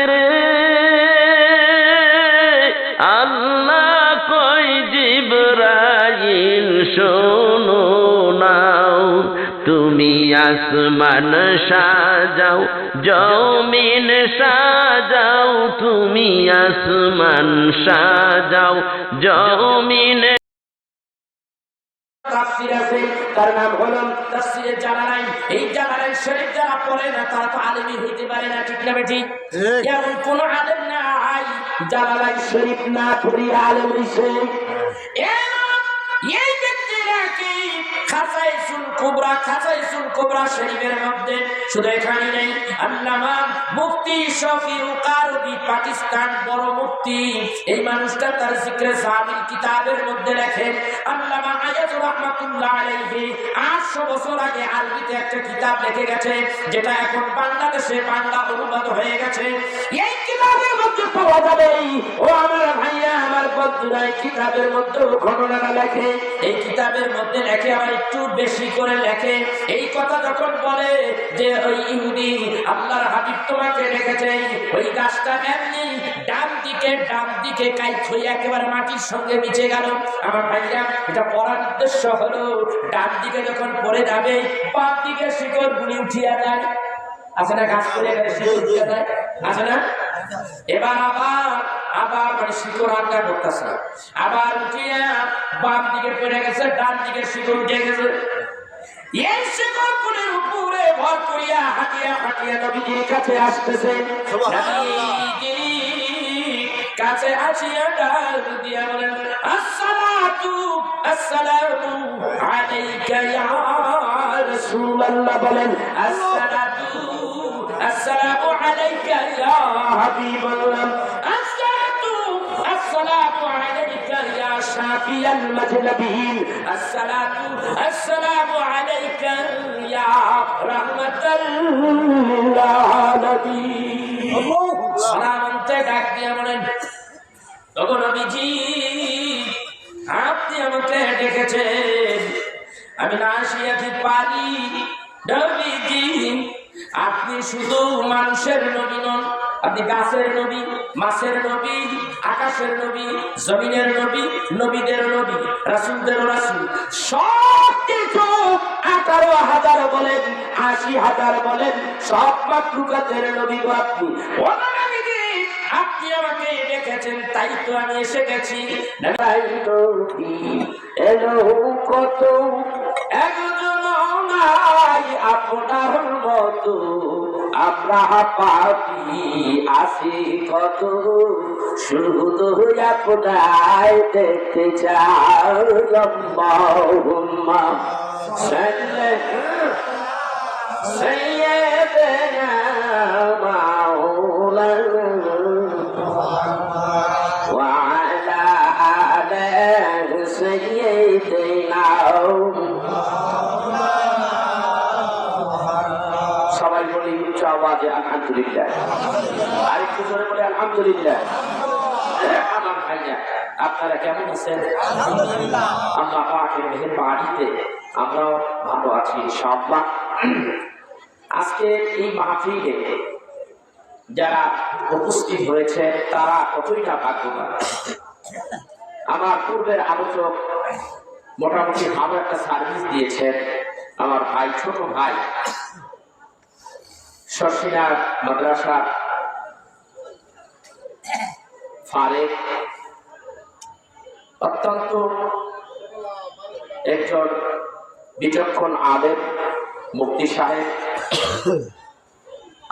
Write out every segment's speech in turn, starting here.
রে আল্লাহ কই জিবরাইল শোনো নাও, তুমি আসমান সাজাও জমিন সাজাও, তুমি আসমান সাজাও জমিন। তাফসীর আছে, তার নাম হলো তাফসীরে জালালাইন। এই জালালাইন শরীফ যারা পড়ে না তারা তো আলেমই হইতে পারে না, ঠিক না বেটি? এমন কোন আলেম নাই জালালাইন শরীফ না পড়ে আলেম হইছে। এই ব্যক্তিরা কি খাসাইসুল কুবরা শরীফের মধ্যে শুধু এখানে নেই, আল্লামা মুফতি শফিউল কারবি পাকিস্তান বড় মুফতি, এই মানুষটা তার জিকরে সামিল কিতাবের মধ্যে লেখেন, আল্লামা আয়াতুর রাহমাতুল্লাহ আলাইহি 800 বছর আগে আরবিতে একটা কিতাব লিখে গেছে, যেটা এখন বাংলাদেশে বাংলা অনুবাদ হয়ে গেছে। এই কিতাবের মধ্যে পাওয়া যাবে, ও আমার ভাইয়া আমার বন্ধুরা, এই কিতাবের মধ্যে ঘটনাটা লেখে, এই কিতাবের মধ্যে লেখে, আবার একটু বেশি করে লেখে। এই কথা যখন বলে যে ওই ইহুদি আল্লাহর হাবিব তোমাকে রেখেছে, ওই গাছটা এমনি ডান দিকে কাইট হয়ে একেবারে মাটির সঙ্গে মিশে গেল। আমার ভাইয়া এটা পড়ার উদ্দেশ্য হলো ডান দিকে যখন পড়ে যাবে বাম দিকে শিকড় গুলি উঠিয়া যায়, আছে না? গাছ পড়ে গেলে শিকড় উঠিয়া যায়, আছে না? এবার আবার মানে শিকড় আটকা করতেছে, আবার উঠিয়া বাম দিকে পড়ে গেছে, ডান দিকে শিকড় উঠে গেছে। এই শিকড় গুলির উপরে ভর করিয়া হাঁটিয়া নবীজির কাছে আসতেছে। কাছে আসিয়া ডাক দিয়া বলেন, আসসালামু আলাইকা ইয়া রাসূলুল্লাহ। বলেন আসসালামু আলাইকা ইয়া হাবিবাল্লাহ, আসসালামু আলাইকা ইয়া শাফিয়াল মাজলাবিন, আসসালামু আলাইকা ইয়া রাহমাতাল লিল আলামিন। সালামতে ডাক দিয়া বলেন, ওগো নবীজি আপনি আমাকে ডেকেছেন, আমি না আসিয়া কি পারি? নবীজি আপনি শুধু মানুষের নবী নন, আপনি গাছের নবী, মাছের নবী, আকাশের নবী, জমিনের নবী, নবীদের নবী, রাসূলদের রাসূল, সব কিছু 18,000 বলেন 80,000 বলেন সব মাখলুকাতের নবী আপনি। আপনি আমাকে ডেকেছেন তাই তো আমি এসে গেছি। এলো কত একজন নাই আপনার মতো, আমরা পাপি আসি কত, শুধু আপনায় দেখতে চাই। আল্লাহুম্মা সাল্লি সাইয়্যিদানা মাওলানা সবাই বলি উচ্চ আওয়াজে আলহামদুলিল্লাহ, আরেকটু জোরে বলে আলহামদুলিল্লাহ। আমার ভাইয়া আপনারা কেমন আছেন? আল্লাহ পাকের মেহেরবানিতে আমরাও ভালো আছি ইনশাআল্লাহ। আজকে এই মাহফিলে যারা উপস্থিত হয়েছে তারা কতই না ভাগ্যবান। আমার পূর্বের আলোচক মোটামুটি ভালো একটা সার্ভিস দিয়েছেন, আমার ভাই, ছোট ভাই, শর্ষিনা মাদ্রাসা ফারেক, অত্যন্ত একজন বিচক্ষণ আলেম মুফতি সাহেব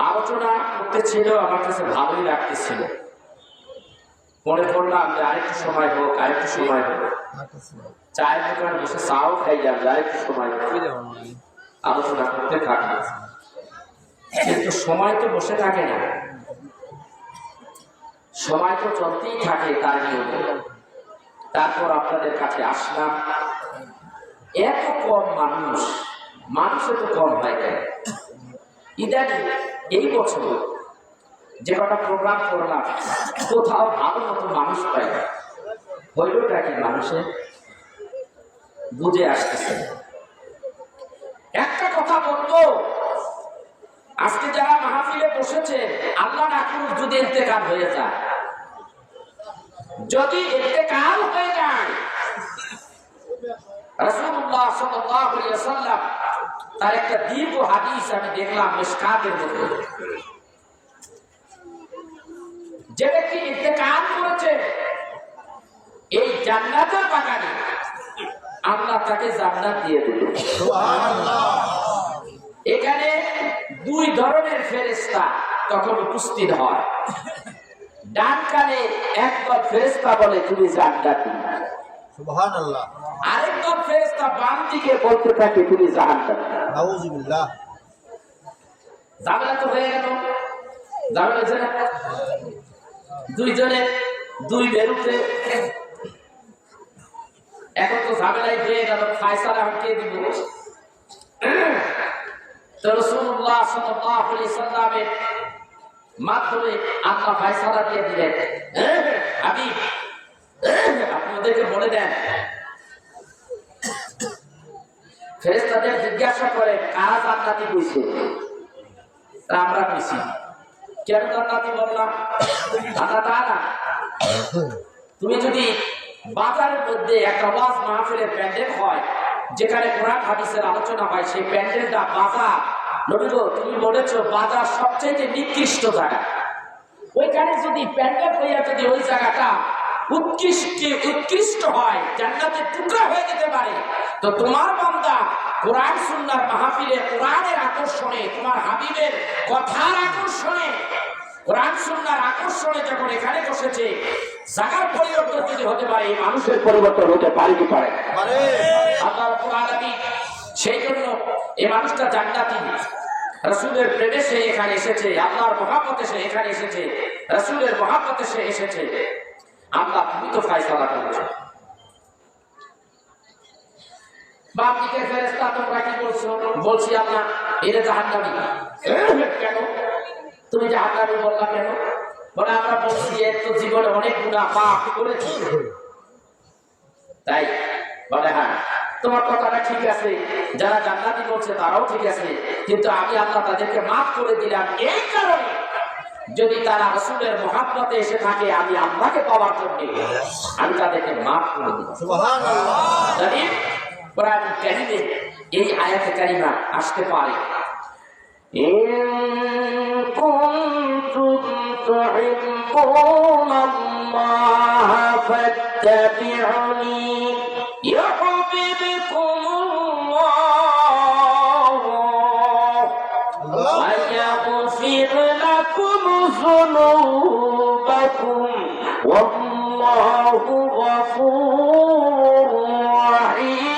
আলোচনা করতেছিল, আমার কাছে ভালোই লাগতেছিল। মনে করলাম যে আরেকটু সময় হোক, চায়ের দোকানে বসে চাও খাই যাবে, আরেকটু সময় আলোচনা করতে থাকি। কিন্তু সময় তো বসে থাকে না, সময় তো চলতেই থাকে তার নিয়মে। তারপর আপনাদের কাছে আসলাম। এত কম মানুষ এত কম হয় কেন? ইদানিং এই বছর যে কটা প্রোগ্রাম করলাম কোথাও ভালো মতো মানুষ পাই না। হইলটা কি মানুষের বুঝে আসতেছে। একটা কথা বলবো, আজকে যারা মাহফিলে বসেছে আল্লাহ আল্লাহ না করুক যদি ইন্তেকাল হয়ে যায়, যদি ইন্তেকাল হয়ে যায়, রাসূলুল্লাহ সাল্লাল্লাহু আলাইহি ওয়াসাল্লাম তার একটা দীর্ঘ হাদিস আমি দেখলাম মিশকাতের মধ্যে। যে ব্যক্তি ইন্তেকাল করেছে এই জান্নাতের বাগানে আল্লাহ তাকে জান্নাত দিয়ে দিল। সুবহানাল্লাহ। এখানে দুই ধরনের ফেরেশতা তখন উপস্থিত হয়। ডান কানে একদল ফেরেশতা বলে তুমি জান্নাতি, সুবহানাল্লাহ। আরেকদল ফেরেশতা বাম দিকে বলতে থাকে তুমি জাহান্নামী। নাউযুবিল্লাহ। ঝামেলা তো হয়ে গেল, ঝামেলা হয়েছে না? দুইজনে দুই বেরুতে এখন তো ঝামেলাই হয়ে গেল, ফায়সালা কে দিব? তো রাসূলুল্লাহ সাল্লাল্লাহু আলাইহি সাল্লামের মাধ্যমে আল্লাহ ফায়সালা দিয়ে দিলেন। হাবিব, আপনি ওদেরকে বলে দেন, ফেরেশতাদের জিজ্ঞাসা করে কারা জান্নাতি কইছে? আমরা কইছি। কেন জান্নাতি বললাম? না, তুমি যদি বাজারের মধ্যে একটা ওয়াজ মাহফিলের প্যান্ডেল হয় যেখানে কোরআন হাদিসের আলোচনা হয়, সেই প্যান্ডেলটা বাজার, নবী গো তুমি বলেছো বাজার সবচেয়ে নিকৃষ্ট জায়গা, ওইখানে যদি প্যান্ডেল হইয়া যদি ওই জায়গাটা উৎকৃষ্ট হয়, জান্নাতের টুকরা হয়ে যেতে পারে, তো তোমার বান্দা কোরআন সুন্নাহর মাহফিলে কোরআনের আকর্ষণে, তোমার হাবিবের কথার আকর্ষণে, কোরআন সুন্নাহর আকর্ষণে যখন এখানে বসেছে, জায়গার পরিবর্তন যদি হতে পারে, মানুষের পরিবর্তন হতে পারে কি পারে? আল্লাহ রাব্বুল আলামিন সেই জন্য এই মানুষটা জান্নাতি, রাসূলের প্রেমে সে এখানে এসেছে, আল্লাহর মহব্বতে সে এখানে এসেছে, রাসূলের মহব্বতে সে এসেছে। আল্লাহ তুমি তো ফায়সালা করেছো। বাম দিকের ফেরেশতা তোমরা কি বলছো? বলছি আল্লাহ এরা জাহান্নামী। কেন তুমি জাহান্নামী বললা কেন? বলে আমরা বলছি এর তো জীবনে অনেক গুনাহ পাপ করেছে। তাই বলে হ্যাঁ তোমার কথাটা ঠিক আছে, যারা জান্নাতি বলছে তারাও ঠিক আছে, কিন্তু আমি আল্লাহ তাদেরকে মাফ করে দিলাম এই কারণে যদি তারা রাসূলের মহব্বতে এসে থাকে, আমি আল্লাহকে পাওয়ার জন্য আমি তাদেরকে মাফ করে দিলাম। সুবহানাল্লাহ। জানি কোরআন কারীমে এই আয়াতে কারিমা আসতে পারে, ইন কুনতুম তুহিব্বুনাল্লাহ ফাত্তাবিউনি ইউহিব্বুকুমুল্লাহ ওয়া ইয়াগফির লাকুম যুনুবাকুম ওয়াল্লাহু গফুরুর রাহিম।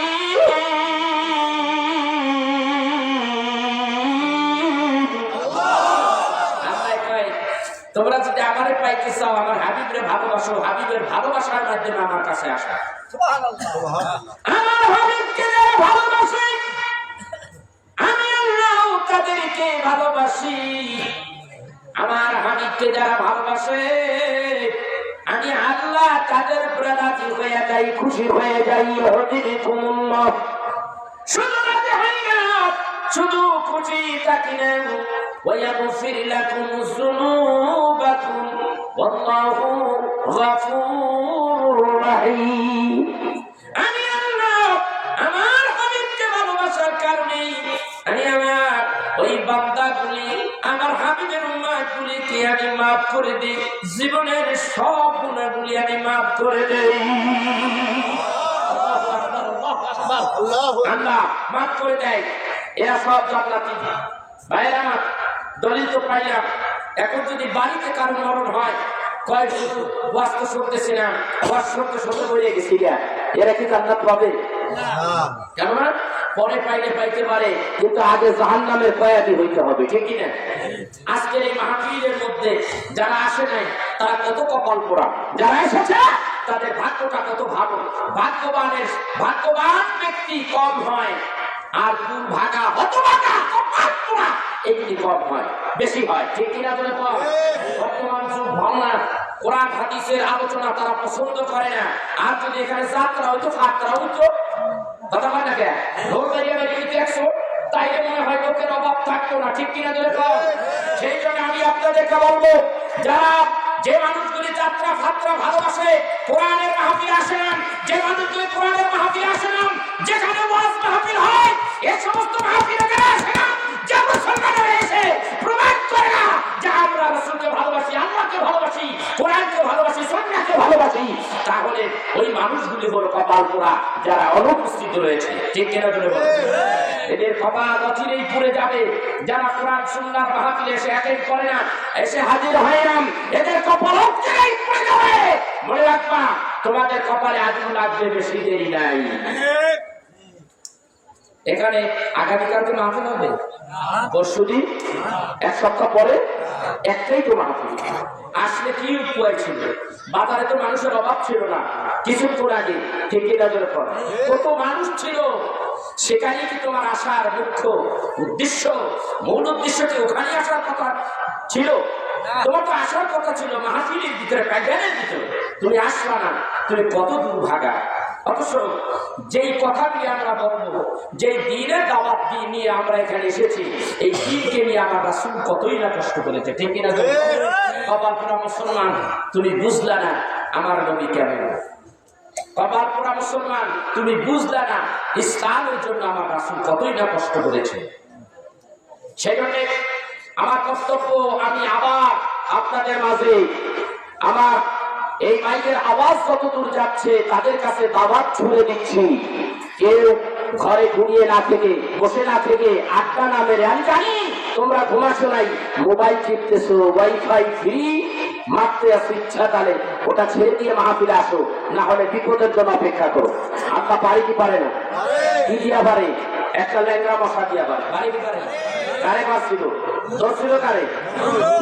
তোমরা যদি আমারে পাইতে চাও, আমার হাবিবরে ভালোবাসো, হাবিবের ভালোবাসার মাধ্যমে আমার কাছে আসা। আমার হাবিবকে যারা ভালোবাসে আমি আল্লাহ তাদেরকে ভালোবাসি, আমার হাবিবকে যারা ভালোবাসে আমি আল্লাহ তাদের উপরে রাজি হয়ে যাই, খুশি হয়ে যাই। ইউহিব্বুকুমুল্লাহ, শুধু রাজি হই না, শুধু খুশি থাকি না, ওয়া ইয়াগফির লাকুম যুনুবাকুম ওয়াল্লাহু গফুরুর রাহিম। আমি আল্লাহ আমার হাবিবকে ভালোবাসার কারণে আমি আমার ওই বান্দাগুলি, আমার হাবিবের উম্মতগুলিকে আমি মাফ করে দিই, জীবনের সব গুনাহগুলি আমি মাফ করে দেই। আল্লাহ মাফ করে দেয়, এরা সব জান্নাতি। ভাইরা আমার দলিল তো পাইলাম। এখন যদি বাড়িতে কারো মরণ হয়, কয় ওয়াজ তো শুনতেছি না, ওয়াজ শুনতে শুনতে বলে গেছি, এরা কি জান্নাত পাবে? কেননা পরে পাইলে পাইতে পারে, কিন্তু আগে জাহান্নামের কয়াদি হইতে হবে, ঠিক কিনা? আজকের এই মাহফিলের মধ্যে যারা আসে নাই তারা কত কপাল পোড়া, যারা এসেছে তাদের ভাগ্যটা কত ভালো। ভাগ্যবান ব্যক্তি কম হয়, আর দুর্ভাগা হতভাগা কপাল পোড়া এগুলি কম হয়, বেশি হয়, ঠিক কিনা? বলে কম। বর্তমান যুগ ভালো না, কোরআন হাদিসের আলোচনা তারা পছন্দ করে না। আর যদি এখানে যাত্রা হইতো, ফাত্রা হইতো, কথা হয় না, ঢোল বাজিয়ে বাজিয়ে 100 তাইলে মনে হয় লোকের অভাব থাকতো না, ঠিক কিনা জোরে কর। সেই জন্য আমি আপনাদেরকে বলবো, যারা যে মানুষগুলি যাত্রা ফাত্রা ভালোবাসে, কোরআনের মাহফিল আসে না, যে মানুষগুলি কোরআনের মাহফিল আসে না, যেখানে ওয়াজ মাহফিল হয় এই সমস্ত মাহফিলে যারা আসে না, যে মুসলমানেরা এসে প্রমাণ করে না যে আমরা রাসূলকে ভালোবাসি, আল্লাহকে ভালোবাসি, কোরআনকে ভালোবাসি, সুন্নাহকে ভালোবাসি, তাহলে ওই মানুষগুলি হলো কপাল পোড়া যারা অনুপস্থিত রয়েছে, ঠিক কিনা জোরে বলুন। এদের কপাল অচিরেই পুড়ে যাবে। যারা কোরআন সুন্নাহর মাহফিলে এসে অ্যাটেন্ড করে না, এসে হাজির হয় না, এদের কপাল অচিরেই পুড়ে যাবে। মনে রাখবা, তোমাদের কপালে আগুন লাগবে, বেশি দেরি নাই। এখানে আগামীকালকে মাহফিল হবে, পরশুদিন, এক সপ্তাহ পরে একটাই তো মাহফিল। আসলে কি উপায় ছিল? বাজারে তো মানুষের অভাব ছিল না কিছুক্ষণ আগে, ঠিক কিনা জোরে কর। কত মানুষ ছিল, সেখানে কি তোমার আসার মুখ্য উদ্দেশ্য, মূল উদ্দেশ্য কি ওখানে আসার কথা ছিল? তোমার তো আসার কথা ছিল মাহফিলের ভিতরে, প্যান্ডেলের ভিতরে, তুমি আসলা না, তুমি কত দুর্ভাগা। অথচ যেই কথাগুলি আমরা বলবো, যেই দিনের দাওয়াত নিয়ে আমরা এখানে এসেছি, এই দিনকে নিয়ে আমার রাসূল কতই না কষ্ট করেছে, ঠিক কিনা? কপাল পোড়া মুসলমান, তুমি বুঝলা না আমার নবী কেমন। কপাল পোড়া মুসলমান, তুমি বুঝলা না ইসলামের জন্য আমার রাসূল কতই না কষ্ট করেছে। সেজন্য আমার কর্তব্য, আমি আবার আপনাদের মাঝে আমার এই মাইকের আওয়াজ যতদূর যাচ্ছে তাদের কাছে দাওয়াত ছুড়ে দিচ্ছি। কেউ ঘরে ঘুমিয়ে না থেকে, বসে না থেকে, আড্ডা না মেরে, আমি জানি তোমরা ঘুমাছো নাই, মোবাইল টিপতেছো, ওয়াইফাই ফ্রি মারতে আসো, ইচ্ছা তাহলে ওটা ছেড়ে দিয়ে মাহফিলে আসো, না হলে বিপদের জন্য অপেক্ষা করো। আল্লাহ পারে কি পারে না? কি দিয়া পারে? একটা ল্যাংড়া মশা দিয়া পারে, পারে কি পারে? কারে মারছিল? ধরছিল কারে?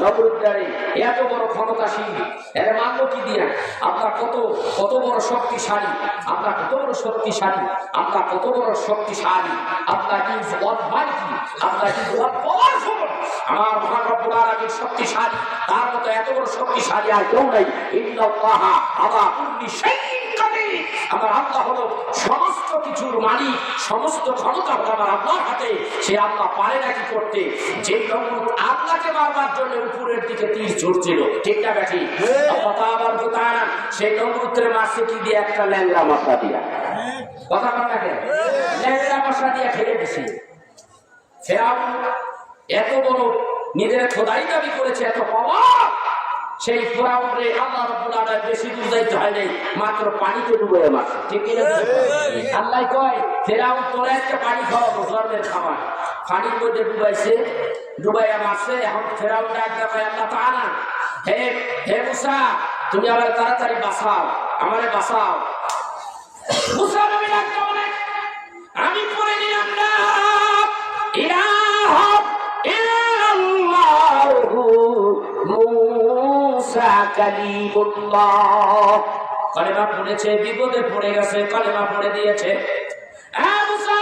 নবরুদ্দারে। এত বড় ক্ষমতাশীল, এর মানলো কি দিয়া? আপনার কত কত বড় শক্তিশালী, আপনার কত বড় শক্তিশালী, আপনার কত বড় শক্তিশালী, আপনার কি অলমাইটি, আপনার কি পাওয়ারফুল। আমার মহান রব্বুল আলামিন শক্তিশালী, তার মতো এত বড় শক্তিশালী আর কেউ নাই। ইন্নাল্লাহা আলা কুল্লি শাইইন কাদির। আমার আল্লাহ হলো সমস্ত কিছুর মালিক, সমস্ত ক্ষমতা হলো আমার আল্লাহর হাতে। সে আল্লাহ পারে নাকি করতে, যে নমরুদ আল্লাহকে মারবার জন্য উপরের দিকে তীর ছুড়ছিল, ঠিক না ব্যাঠি? আল্লাহ তাআলা সেই নমরুদকে মারছে কি দিয়ে? একটা ল্যাংড়া মশা দিয়া। কথা বল না কেন? ল্যাংড়া মশা দিয়া ফেলে দিছে। ফেরাউন এত বড় নিজের খোদাই দাবি করেছে, এত পাওয়ার, সেই ফেরাউনরে আল্লাহ রাব্বুল আলামিন বেশি দূর যাইতে হয় নাই, মাত্র পানিতে ডুবিয়ে মারছে, ঠিক কি না? আল্লাহ কয়, ফেরাউন তোরা একটা পানি খাওয়াবো, ধর্মের খাবার, পানির মধ্যে ডুবাইছে, ডুবাইয়া মারছে। এখন ফেরাউন ডাক দেয়, আল্লাহ তাআলা, হে হে মুসা, তুমি আমার তাড়াতাড়ি বাঁচাও, আমারে বাঁচাও। মুসা নবী ডাকতে বলে, আমি পড়ে নিলাম না ইলাহা ইল্লাল্লাহু মুসা কালিমুল্লাহ। কালেমা পড়েছে, বিপদে পড়ে গেছে, কালেমা পড়ে দিয়েছে। মুসা,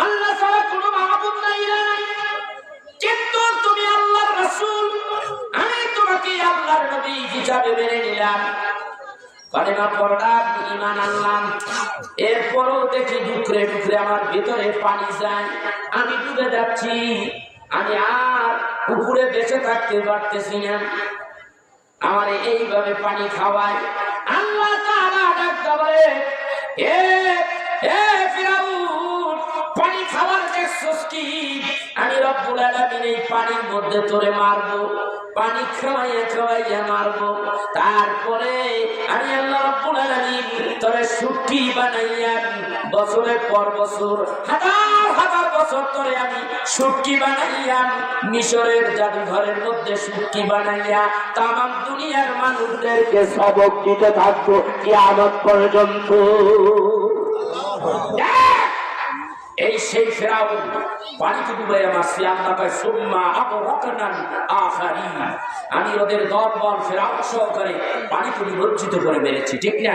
আল্লাহ ছাড়া কোনো মাবুদ নাই, কিন্তু তুমি আল্লাহর রাসূল, আমি তোমাকে আল্লাহর নবী হিসাবে মেনে নিলাম। কালেমা পড়লাম, ঈমান আনলাম। এরপরও দেখি ডুকরে ডুকরে আমার ভিতরে পানি যায়, আমি ডুবে যাচ্ছি, আমি আর উপরে বেঁচে থাকতে পারতেছি না, আমার এইভাবে পানি খাওয়ায়। আল্লাহ তাআলা ডাকতে বলে, এ ফিরাউন, পানি খাওয়ার দেখছস কি? আমি রব্বুল আলামিন এই পানির মধ্যে তোরে মারবো, পানি খাওয়াইয়া খাওয়াইয়া মারবো, তারপরে আমি আল্লাহ রব্বুল আলামিন তোরে শুটকি বানাইয়া বছরের পর বছর, হাজার হাজার বছর ধরে আমি শুটকি বানাইয়া মিশরের জাদুঘরের মধ্যে শুটকি বানাইয়া তামাম দুনিয়ার মানুষদেরকে সবক দিতে থাকবো কিয়ামত পর্যন্ত। এই সেই ফেরাউন পানিতে ডুবাইয়া মারছে। আল্লাহ কয়, সুম্মা আগরাকনাল আখারিন, আমি ওদের দলবল ফেরাউন সহকারে পানিতে নিমজ্জিত করে মেরেছি, ঠিক না?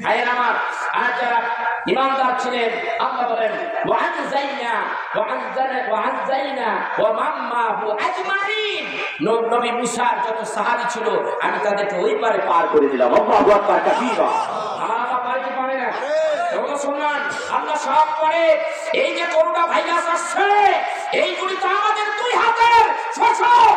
ভাইয়ের আমার, আর যারা ইমানদার ছিলেন, আল্লাহ বলেন, ওয়ানজাইনা ওয়া মাম্মাহু আজমাইন, নবী মুসার যত সাহাবী ছিল আমি তাদেরকে ওই পারে পার করে দিলাম। আল্লাহু আকবার, কাবীরা। আমার আল্লাহ পারে কি পারে না? মুসলমান আল্লাহ সব করে। এই যে করোনা ভাইরাস আসছে, এইগুলি তো আমাদের দুই হাতের ফসল।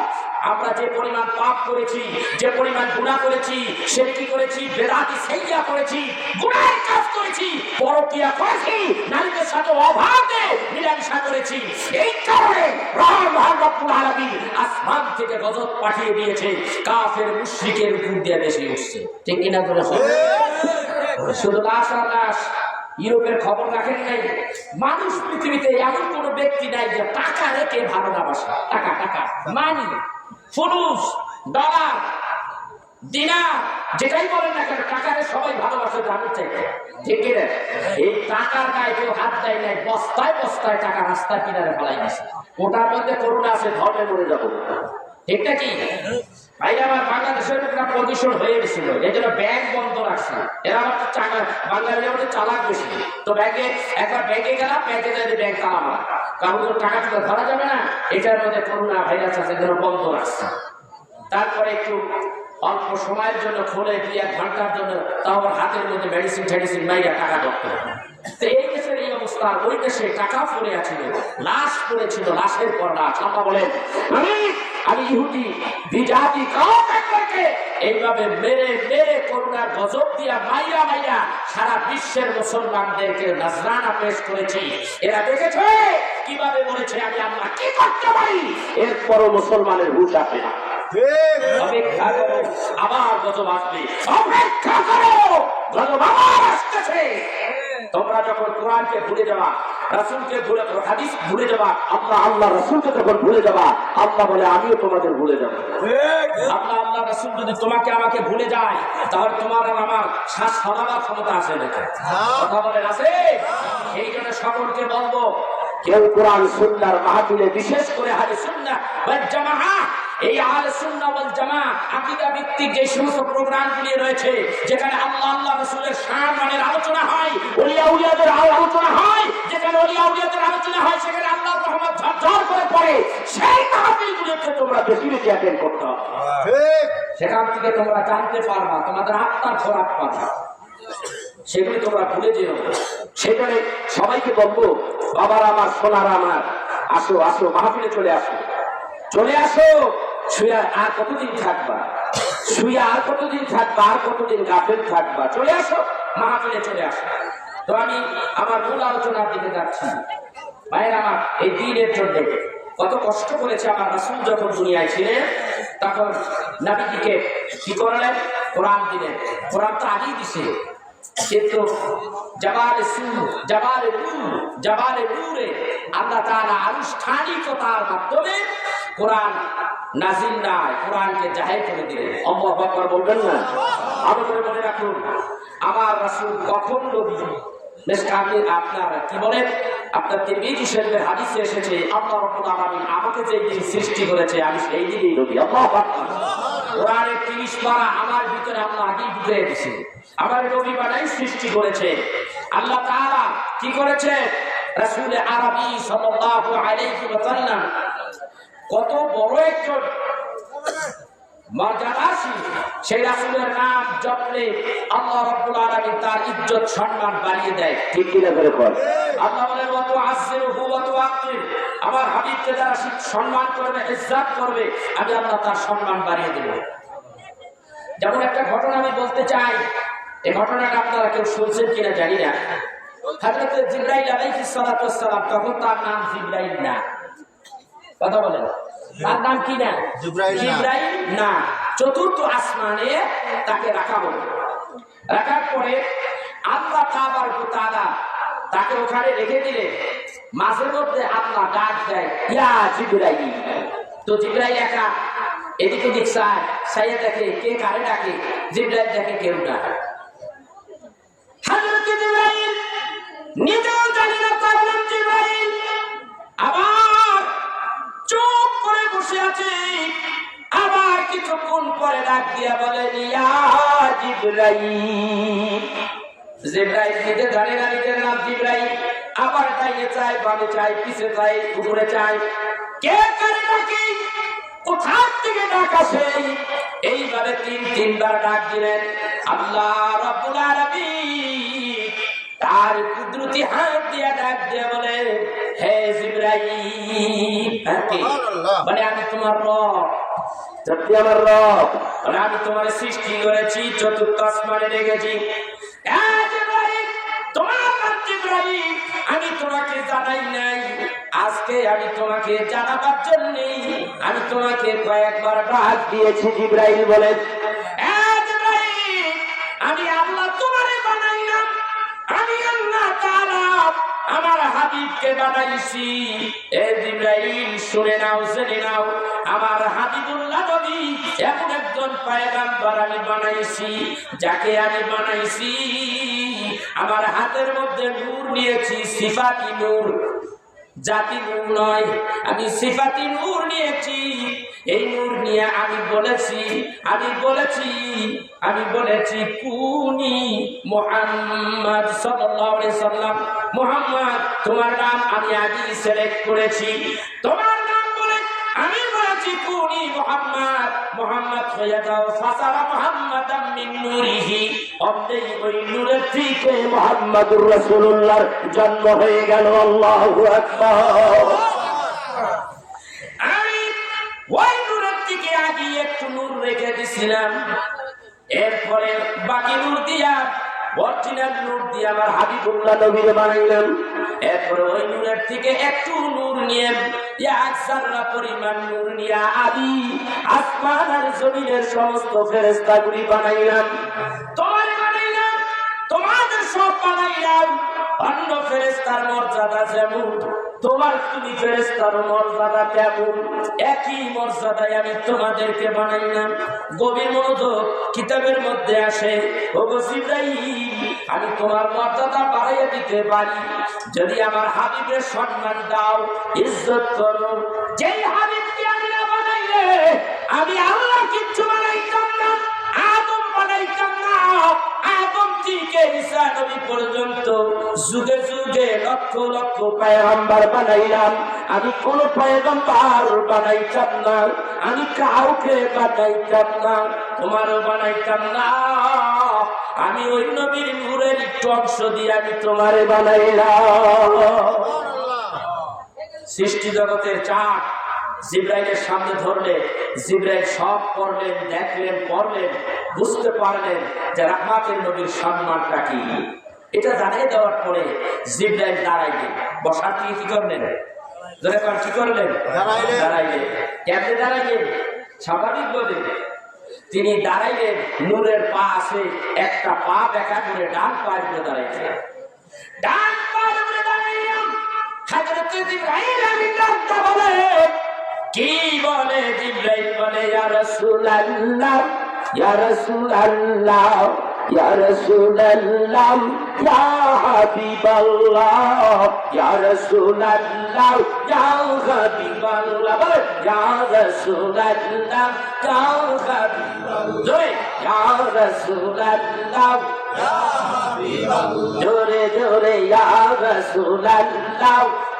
আমরা যে পরিমাণ পাপ করেছি, যে পরিমাণ গুনাহ করেছি, শিরকি করেছি, বেদাতি সাইয়্যা করেছি, গুনাহের কাজ করেছি, পরকীয়া করেছি, নারীদের সাথে অবাধে মিলামেশা করেছি, এই কারণে রহমান রব্বুল আলামিন আসমান থেকে গজব পাঠিয়ে দিয়েছে, কাফের মুশরিকের উপর দিয়ে বেশি উঠছে। ঠিক কিনা করে শুধু লাশ আর লাশ। ইউরোপের খবর রাখেন নাই? মানুষ পৃথিবীতে এমন কোন ব্যক্তি নাই যে টাকা রেখে ভালো না বাসে। টাকা টাকা মানি, ফুলুস, ডলার, দিনার, যেটাই বলেন না কেন, টাকারে সবাই ভালোবাসে জানুর চাইতে। ঠিক কিনা? এই টাকার গায়ে কেউ হাত দেয় নাই, বস্তায় বস্তায় টাকা রাস্তার কিনারে ফেলাই দিচ্ছে। ওটার মধ্যে করোনা আছে, ধর্মে মরে যাবো। ঠিকটা কি ভাইরা? আমার বাংলাদেশের একটা পজিশন হয়ে গেছিল, এই জন্য ব্যাংক বন্ধ রাখছে। এরা আমার বাঙালি আমাদের চালাক বেশি। তো ব্যাংকে একবার ব্যাংকে গেলাম, ব্যাংকে যাই ব্যাংক তালা মারা, কারণ তো টাকা টাকা ধরা যাবে না, এটার মধ্যে করোনা ভাইরাস আছে, এগুলো বন্ধ রাখছে। তারপরে একটু অল্প সময়ের জন্য খুলে 2-1 ঘন্টার জন্য, তাও হাতের মধ্যে মেডিসিন টেডিসিন মাইরা টাকা ধরতে। তো এই দেশের এই অবস্থা, ওই দেশে টাকা পড়ে আছিল, লাশ পড়েছিল, লাশের পর লাশ। আল্লাহ বলেন আমি ইহুদি বিজাতি কাফেরদেরকে এইভাবে মেরে মেরে করুণার গজব দিয়া মাইরা মাইরা সারা বিশ্বের মুসলমানদেরকে নজরানা পেশ করেছি। এরা দেখেছে কিভাবে বলেছে আমি আল্লাহ কি করতে পারি, এরপরও মুসলমানের হুঁশ আসে না। অপেক্ষা করো, আবার গজব আসবে। অপেক্ষা করো, গজব আবার আসতেছে। তোমরা যখন কোরআনকে ভুলে যাবা, রাসূলকে ভুলে, হাদিস ভুলে যাবা, আল্লাহ রাসূলকে যখন ভুলে যাবা, আল্লাহ বলে আমিও তোমাদের ভুলে যাব। আল্লাহ রাসূল যদি তোমাকে আমাকে ভুলে যায়, তাহলে তোমার আর আমার শ্বাস ফেলাবার ক্ষমতা আছে নাকি? কথা বলেন আছে? এই জন্য সকলকে বলবো, কেউ কোরআন সুন্নাহর মাহফিলে, বিশেষ করে আহলে সুন্নাহ ওয়াল জামাআহ, এই আহলে সুন্নাহ ওয়াল জামাআহ আকীদা ভিত্তিক যে সমস্ত প্রোগ্রামগুলি রয়েছে, যেখানে আল্লাহ রাসূলের সম্মানের আলোচনা হয়, ওলিয়া উলিয়াদের আলোচনা হয়, যেখানে ওলিয়া উলিয়াদের আলোচনা হয়, সেখানে আল্লাহর রহমত ঝরঝর করে পড়ে, সেই মাহফিলগুলোতে তোমরা বেশি বেশি অ্যাটেন্ড করতে হবে। ঠিক, সেখান থেকে তোমরা জানতে পারবা, তোমাদের আত্মার খোরাক পাবে, সেগুলি তোমরা ভুলে যেও। সেখানে সবাইকে বলবো, বাবার আমার, সোনার আমার, আসো আসো মাহফিলে চলে আসো, চলে আসো। শুয়ে আর কতদিন থাকবা? শুয়ে আর কতদিন থাকবা? আর কতদিন গাফেল থাকবা? চলে আসো মাহফিলে, চলে আসো। তো আমি আমার মূল আলোচনার দিকে যাচ্ছি। ভাইয়ের আমার, এই দ্বীনের জন্য কত কষ্ট করেছে আমার রাসূল। যখন দুনিয়ায় ছিলেন তখন নবীকে কি করলেন? কোরআন দিলেন। কোরআন তো আগেই দিছে, কিন্তু জাবালে নূরে আল্লাহ তাআলা আনুষ্ঠানিকতার মাধ্যমে কোরআন নাজিল নাই, কোরআনকে জাহির করে দিলেন। আল্লাহু আকবার বলবেন না? ভালো করে মনে রাখুন, আমার রাসূল কখন নবী? আপনারা কি বলেন? আপনার তিরমিজি শরীফের হাদিসে এসেছে, আল্লাহ রাব্বুল আলামিন আমাকে যে দিন সৃষ্টি করেছে, আমি সেই দিনই নবী। আল্লাহু আকবার। কোরআনের 30 পারা আমার ভিতরে আল্লাহ আগেই ঢুকিয়ে দিয়েছে, আমার নবী বানাই সৃষ্টি করেছে। আল্লাহ তাআলা কি করেছে? রাসূল আরবি সাল্লাল্লাহু আলাইহি ওয়াসাল্লাম কত বড় একজন মর্যাদাশীল, সেই রাসূলের নাম জপলে আল্লাহ রাব্বুল আলামিন তার ইজ্জত সম্মান বাড়িয়ে দেয়। ঠিক কিনা করে বল? আল্লাহ বলেন ওয়া তুআজ্জিরুহু ওয়া তুআক্কির, আমার হাবিবকে যারা সম্মান করবে, ইজ্জত করবে, আমি আল্লাহ তার সম্মান বাড়িয়ে দেব। যেমন একটা ঘটনা আমি বলতে চাই, এই ঘটনাটা আপনারা কেউ শুনছেন কিনা জানি না। হযরত জিবরাইল আলাইহিস সালাতু ওয়াস সালাম, তখন তার নাম জিবরাইল না, কথা বলেন, তার নাম কি না? জিবরাইল না। চতুর্থ আসমানে তাকে রাখা হলো। রাখার পরে আল্লাহ তাআলা তাকে ওখানে রেখে দিলে, মাঝে মধ্যে আল্লাহ ডাক দেয়, ইয়া জিবরাইল। তো জিবরাইল একা এদিকে ওদিক চায়, চাইয়ে দেখে কে কারে ডাকে। জিবরাইল দেখে কেউ না। হযরত জিবরাইল নিজেও জানে না তার নাম জিবরাইল, আবার চুপ করে বসে আছে। আবার কিছুক্ষণ পরে ডাক দিয়া বলেন, ইয়া জিবরাইল। জিবরাইল নিজে জানে না নিজের নাম জিবরাইল, আবার ডাইনে চায়, বামে চায়, পিছে চায়, উপরে চায়, কে কারে ডাকে, কোথা থেকে ডাক আসে। এইভাবে 3-3 বার ডাক দিলেন। আল্লাহ রাব্বুল আলামিন আর কুদরতি হাত দিয়ে ডাক দিয়ে বলে, হে জিবরাইল, বলে আমি তোমার রব। সত্যি আমার রব, বলে আমি তোমার সৃষ্টি করেছি, চতুর্থ আসমানে রেখেছি। আমি তোমাকে জানাই নাই, আজকে আমি তোমাকে জানাবার জন্য আমি তোমাকে কয়েকবার ডাক দিয়েছি। জিবরাইল বলেন, আমি আল্লাহ তোমারে বানাইলাম, আমি আল্লাহ তাআলা আমার হাবিবকে বানাইছি। এ জিবরাইল শুনে নাও, জেনে নাও, আমার হাবিবুল্লাহ নবী এমন একজন পয়গম্বর আমি বানাইছি, যাকে আমি বানাইছি আমার হাতের মধ্যে নূর নিয়েছি, সিফাতি নূর, জাতি নূর নয়, আমি সিফাতি নূর নিয়েছি। এই নূর নিয়ে আমি বলেছি কুনি মুহাম্মদ সাল্লাল্লাহু আলাইহি সাল্লাম। মুহাম্মদ তোমার নাম আমি আগে সিলেক্ট করেছি, তোমার নাম বলে আমি বলেছি কুনি মুহাম্মদ, মুহাম্মদ হয়ে যাও। ফাসারা মুহাম্মাদাম মিন নূরিহি, অতএব ওই নূরের থেকে মুহাম্মদুর রাসূলুল্লাহর জন্ম হয়ে গেল। আল্লাহু আকবার। আমি ওই নূরের থেকে আগে একটু নূর রেখে দিছিলাম, এরপরে বাকি নূর দিয়া, অরিজিনাল নূর দিয়ে আমার হাবিবুল্লাহ নবীকে বানাইলাম। এরপরে ওই নূরের থেকে একটু নূর নিয়ে, এক জাররা পরিমাণ নূর নিয়ে আদি আসমান আর জমিনের সমস্ত ফেরেশতাগুলি বানাইলাম। তোমারে বানাইলাম, তোমাদের সব বানাইলাম। অন্য ফেরেশতার মর্যাদা যেমন, তোমার তুমি ফেরেশতার মর্যাদা তেমন, একই মর্যাদায় আমি তোমাদেরকে বানাইলাম। গভীর মনোযোগ, কিতাবের মধ্যে আসে, ওগো জিবরাইল, আমি তোমার মর্যাদা বাড়াইয়া দিতে পারি যদি আমার হাবিবের সম্মান দাও, ইজ্জত করো। যেই হাবিবকে আমি না বানাইলে আমি আল্লাহ কিচ্ছু বানাইতাম না, আদম বানাইতাম না। আদম থেকে ঈসা নবী পর্যন্ত যুগে যুগে লক্ষ লক্ষ পয়গম্বর বানাইলাম, আমি কোন পয়গম্বর বানাইতাম না, আমি কাউকে বানাইতাম না, তোমারও বানাইতাম না। আমি ওই নবীর নূরের একটু অংশ দিয়ে আমি তোমারে বানাইলাম। সৃষ্টি জগতের চাঁদ জিবরাইলের সামনে ধরলে জিবরাইল সব পড়লেন, দেখলেন, পড়লেন, বুঝতে পারলেন যে রাহমাতের নবীর সম্মানটা কি। এটা জানিয়ে দেওয়ার পরে জিবরাইল দাঁড়াইলেন, বসার থেকে কি করলেন? কি করলেন? দাঁড়াইলেন। কেমনে দাঁড়াইলেন? স্বাভাবিকভাবে তিনি দাঁড়াইলেন, নূরের পা আছে, একটা পা দেখা করে ডান পায়ে করে দাঁড়াইলেন। ডান পায়ে করে দাঁড়াইলাম। হযরত জিবরাইল আমি ডাকতে বলে, কি বলে? জিবরাইল বলে, ইয়া রাসূলুল্লাহ, ইয়া রাসূলুল্লাহ, ইয়া রাসূলুল্লাহ, ইয়া হাবিবাল্লাহ, ইয়া রাসূলুল্লাহ, ইয়া হাবিবাল্লাহ, বলে ইয়া রাসূলুল্লাহ, ইয়া হাবিবাল্লাহ, ইয়া রাসূলুল্লাহ, ইয়া হাবিবাল্লাহ, জোরে জোরে ইয়া রাসূলুল্লাহ,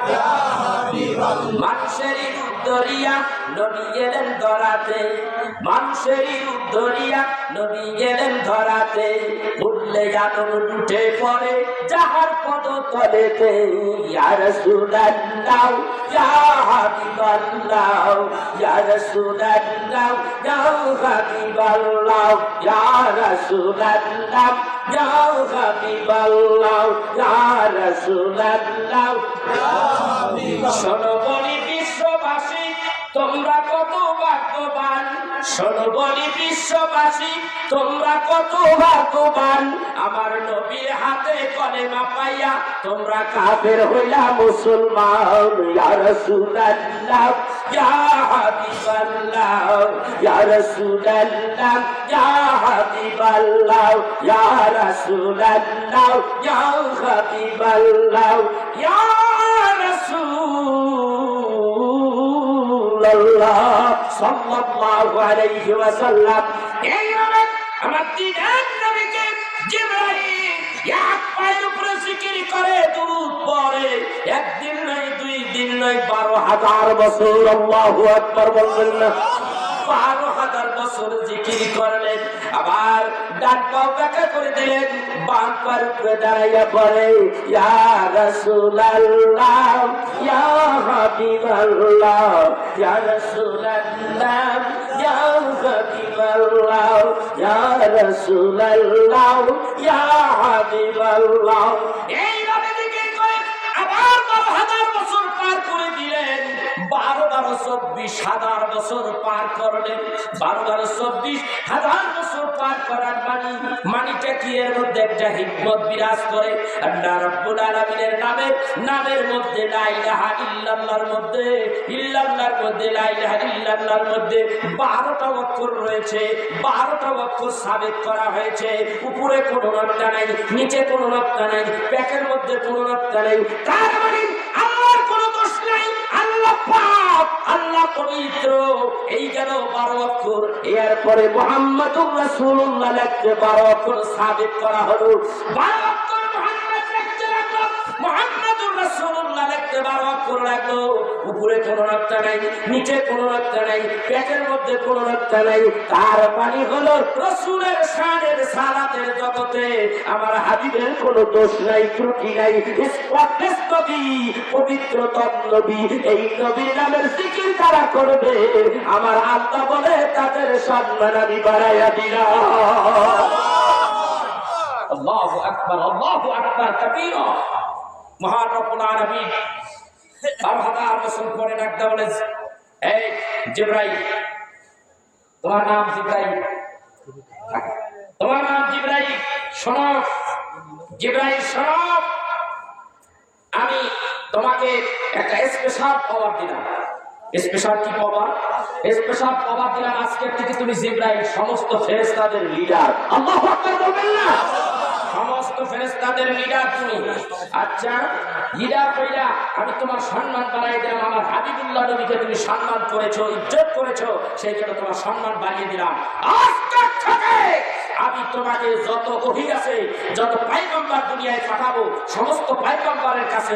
ইয়া হাবিবাল্লাহ। মানুষের দরিয়া নবী গেলেন ধরাতে, মানুষের রূপ ধরিয়া নবী গেলেন ধরাতে, উঠলে জানো উঠে পড়ে যাহার পদ তলেতে। ইয়া রাসূলুল্লাহ, ইয়া হাবিবাল্লাহ, ইয়া রাসূলুল্লাহ, ইয়া হাবিবাল্লাহ, ইয়া রাসূলুল্লাহ, ইয়া হাবিবাল্লাহ, ইয়া রাসূলুল্লাহ, ইয়া হাবিবাল্লাহ। শোনো বলি বিশ্ববাসী, তোমরা কত ভাগ্যবান। শোনো বলি বিশ্ববাসী, তোমরা কত ভাগ্যবান। আমার নবীর হাতে কলেমা পাইয়া তোমরা কাফের হইলা মুসলমান। ইয়া রাসূলুল্লাহ, ইয়া হাবিবাল্লাহ, ইয়া রাসূলুল্লাহ, ইয়া হাবিবাল্লাহ, ইয়া রাসূলুল্লাহ, ইয়া হাবিবাল্লাহ, ইয়া রাসূলুল্লাহ সাল্লাল্লাহু আলাইহি ওয়াসাল্লাম। এইভাবে আমার দ্বিধার নবীকে জিবরাইল এক পায়ের উপরে জিকির করে, দুরূদ পড়ে। একদিন নয়, দুই দিন নয়, 12,000 বছর। আল্লাহু আকবার বলবেন না? 12,000 বছর জিকির করলেন, আবার ডান পাও ব্যাখ্যা করে দিলেন, বাম পার উপরে দাঁড়াইয়া পড়ে ইয়া রাসূলুল্লাহ ইয়া হাবিবাল্লাহ ইয়া রাসূলুল্লাহ ইয়া হাবিবাল্লাহ ইয়া রাসূলুল্লাহ ইয়া হাবিবাল্লাহ। এই ভাবে জিকির করে আবার 12,000 বছর পার করে দিলেন। 12,000 বছর পার করলেন। 12,000 বছর পার করার মানিটা কি? এর মধ্যে একটা হিকমত বিরাজ করে। আল্লাহ রাব্বুল আলামিনের নামের মধ্যে লা ইলাহা ইল্লাল্লাহর মধ্যে লা ইলাহা ইল্লাল্লাহর মধ্যে 12টা অক্ষর রয়েছে। 12টা অক্ষর সাবেত করা হয়েছে। উপরে কোনো নকশা নাই, নিচে কোনো নকশা নাই, পেটের মধ্যে কোনো নকশা নাই। তার মানে আল্লাহর কোনো দোষ নাই, আল্লাহ পাক, আল্লাহ পবিত্র। এই গেল 12 অক্ষর। এরপরে মুহাম্মাদুর রাসূলুল্লাহ লিখতে 12 অক্ষর সাবিত করা হলো। 12 অক্ষর মুহাম্মদ লিখতে লাগলো, মুহাম্মাদুর রাসূলুল্লাহ লিখতে 12 অক্ষর লাগলো। উপরে কোনো নকশা নাই, নিচে কোনো নকশা নাই, পেটের মধ্যে কোনো নকশা নাই। তার মানে হলো রাসূলের শানের সালাতের জগতে আমার হাবিবের কোনো দোষ নাই, ত্রুটি নাই, স্পটলেস নবী, পবিত্রতম নবী। এই নবীর নামের জিকির যারা করবে আমার আল্লাহ বলে তাদের সম্মান আমি বাড়াইয়া দিলাম। আল্লাহু আকবার কাবীরা। মহান রব্বুল আলামিন 12,000 বছর পরে ডাকতে বলে, এই জিবরাইল, তোমার নাম জিবরাইল, তোমার নাম জিবরাইল, শোনো জিবরাইল শোনো, আমি তোমাকে একটা স্পেশাল পাওয়ার দিলাম। স্পেশাল কি পাওয়ার? স্পেশাল পাওয়ার দিলাম, আজকের থেকে তুমি জিবরাইল সমস্ত ফেরেশতাদের লিডার। আল্লাহু আকবার বলবেন না? সমস্ত ফেরেশতাদের লিডার তুমি। আচ্ছা লিডার কইরা আমি তোমার সম্মান বাড়াই দিলাম। আমার হাবিবুল্লাহ নবীকে তুমি সম্মান করেছো, ইজ্জত করেছো, সেই জন্য তোমার সম্মান বাড়িয়ে দিলাম। আজকের থেকে আমি তোমাকে যত ওহী আছে, যত পয়গম্বর দুনিয়ায় পাঠাবো, সমস্ত পয়গম্বরের কাছে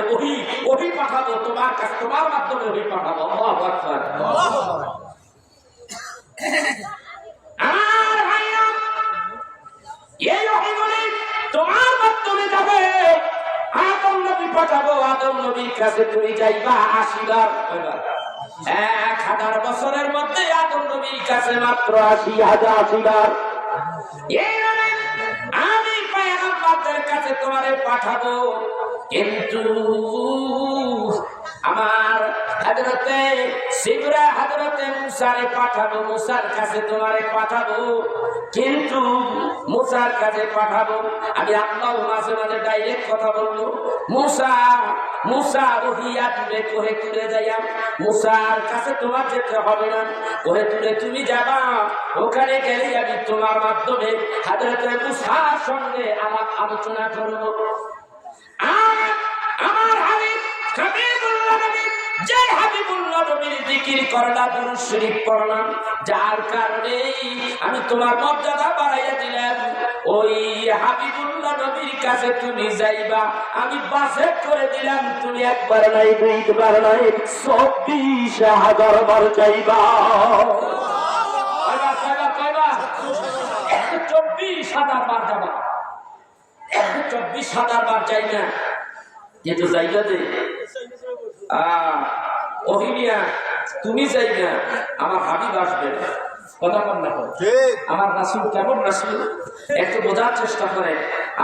ওহী পাঠাবো, তোমার কাছে, তোমার মাধ্যমে ওহী পাঠাবো। আল্লাহু আকবার। আমার ভাইরা, এই ওহীগুলি তোমার মাধ্যমে যাবে। আদম নবী পাঠাবো, আদম নবীর কাছে তুমি যাইবা 80 বার। 1000 বছরের মধ্যে আদম নবীর কাছে মাত্র 80 বার। এইভাবে আমি পয়গম্বরদের কাছে তোমারে পাঠাবো, কিন্তু আমার হযরতে মুসারে পাঠাবো, মুসার কাছে তোমারে পাঠাবো, কিন্তু মুসার কাছে পাঠাবো আমি আল্লাহ মাঝে মাঝে ডাইরেক্ট কথা বলবো, মুসা ওহিয়া দিবে, কোহে তুলে যাইয়া মুসার কাছে তোমার যেতে হবে না, কোহে তুলে তুমি যাবা, ওখানে গেলে আমি তোমার মাধ্যমে হযরতে মুসার সঙ্গে আলোচনা করবো। আমার হাবিব হাবিবুল্লাহ নবী, যে হাবিবুল্লাহ নবীর জিকির করলা, দুরূদ শরীফ পড়লাম, যার কারণে আমি তোমার মর্যাদা বাড়াইয়া দিলাম। ওই হাবিবুল্লাহ নবীর কাছে তুমি যাইবা, আমি বাসে করে দিলাম, তুমি একবার নাই, দুইবার নাই, 24,000 বার যাইবা। 24,000 বার যাবা। 24,000 বার যাই না, কিন্তু যাইবা যে ওহিনিয়া তুমি যাই না, আমার হাবিব আসবে। কথা বল না, আমার রাসূল কেমন রাসূল একটু বোঝার চেষ্টা করে।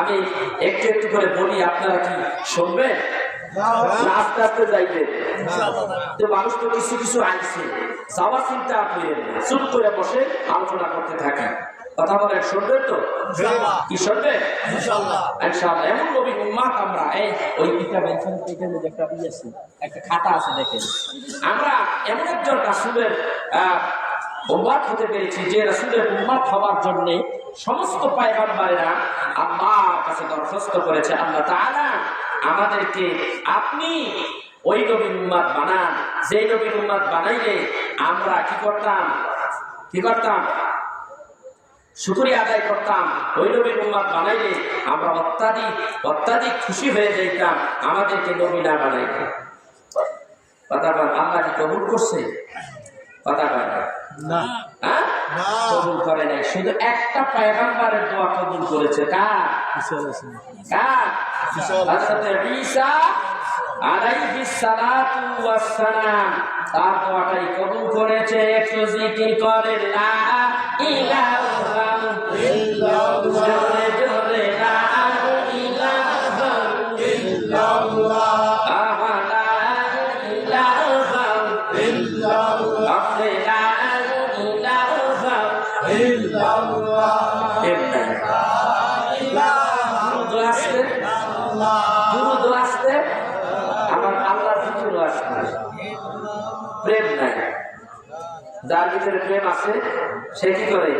আমি একটু একটু করে বলি, আপনারা কি শুনবেন? আস্তে আস্তে যাইবে। তো মানুষ তো কিছু কিছু আইছে, যাওয়ার চিন্তা করেন, চুপ করে বসে আলোচনা করতে থাকে। কথা বলেন, শুনবেন তো? কি শুনবেন? ইনশাআল্লাহ। এমন নবী উম্মাত আমরা, এই ওই একটা খাতা আছে দেখেন, আমরা এমন একজন রাসূলের উম্মাত হতে পেরেছি, যে রাসূলের উম্মাত হওয়ার জন্য সমস্ত পয়গম্বরেরা আল্লাহর কাছে দরখাস্ত করেছে, আল্লাহ তাআলা আমাদেরকে আপনি ওই নবীর উম্মাত বানান, যে নবীর উম্মাত বানাইলে আমরা কি করতাম? শুকরিয়া আদায় করতাম। ওই নবীর উম্মাত বানাইলে আমরা অত্যাধিক খুশি হয়ে যাইতাম, আমাদেরকে নবী না বানাইলে। কথা বল, আল্লাহ কি কবুল করছে? কথা কয় না? না হ্যাঁ? না কবুল করে নাই। শুধু একটা পয়গম্বরের দোয়া কবুল করেছে। কার? কার? হযরত ঈসা আলাইহিস সালাতু ওয়াস সালাম। তার দোয়াটাই কবুল করেছে। একটু জিকির করে লা ইলাহা ইল্লাল্লাহ, জোরে জোরে লা ইলাহা ইল্লাল্লাহ, লা ইলাহা ইল্লাল্লাহ, লা ইলাহা ইল্লাল্লাহ। দুরূদ আসতে, দুরূদ আসতে, আমার আল্লাহর জিকির আসতে। প্রেম নাই। যার ভিতরে প্রেম আছে সে কি করে?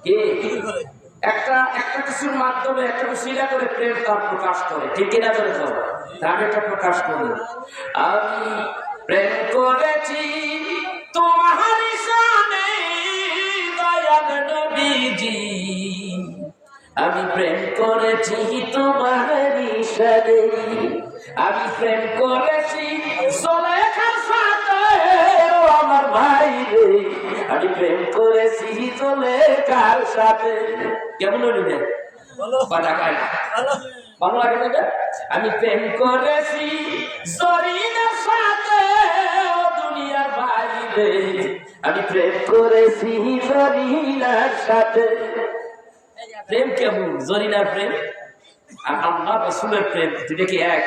কি একটা একটা কিছুর মাধ্যমে একটা উসিলা করে প্রেম তার প্রকাশ করে। ঠিক কিনা করে তো আমি একটা প্রকাশ করি। আমি প্রেম করেছি তোমার শানে দয়াল নবীজি, আমি প্রেম করেছি তোমার শানে, আমি প্রেম করেছি সুলেখার সাথে ও আমার ভাই রে, আমি প্রেম করেছি সুলেখার সাথে। কেমন হইল রে? কথা কয় না? ভালো লাগে না? আমি প্রেম করেছি জরিনার সাথে ও দুনিয়ার ভাই রে, আমি প্রেম করেছি জরিনার সাথে। প্রেম কেমন? জরিনার প্রেম আর আল্লাহ রাসূলের প্রেম দুটো কি এক?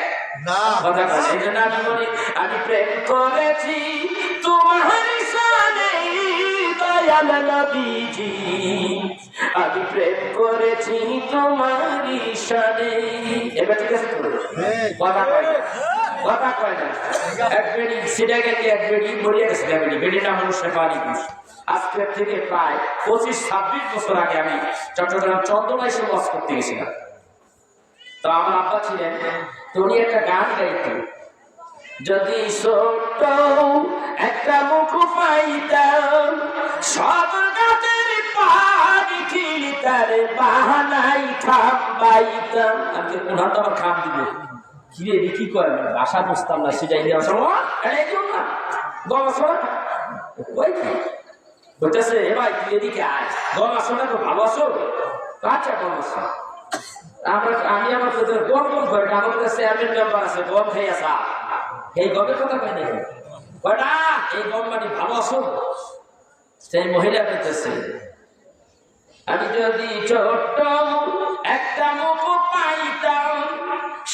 না কথা কয় না? এই জন্য আমি বলি আমি প্রেম করেছি তোমার শানে দয়াল নবীজি, আমি প্রেম করেছি তোমার শানে। এবার ঠিক আছে তো? কথা কয় না? কথা কয় না? এক বেড়ি সিডা গেছে, এক বেড়ি মরিয়া গেছে। বেড়ির নাম হলো শেফালি ঘোষ। আজকের থেকে প্রায় 25-26 বছর আগে আমি চট্টগ্রাম চন্দ্রমাইশে ওয়াজ করতে গেছিলাম। তো আমার আব্বা ছিলেন, তো উনি একটা গান গাইতেন, যদি ছোট্ট একটা মুখ পাইতাম সব গাছের পানি খিলিতারে বাহানাই খাম পাইতাম। আমি ওনার তো আমার খাম দিব কিরে কি করে বাসা বসতাম না সেটাই দেওয়া সময় না গম আসো না ওই কি বলতেছে এ ভাই তুই এদিকে আয়, গম আসো না তো ভালো আছো? আচ্ছা গম আসো। আমি আমার গম গম করে আমার কাছে চেয়ারম্যান মেম্বার আছে, গম খেয়ে আসা এই গমের কথা কয় নাকি? না এই গম মানে ভালো আছো? সেই মহিলা বলতেছে আমি যদি ছোট্ট একটা মুখ পাইতাম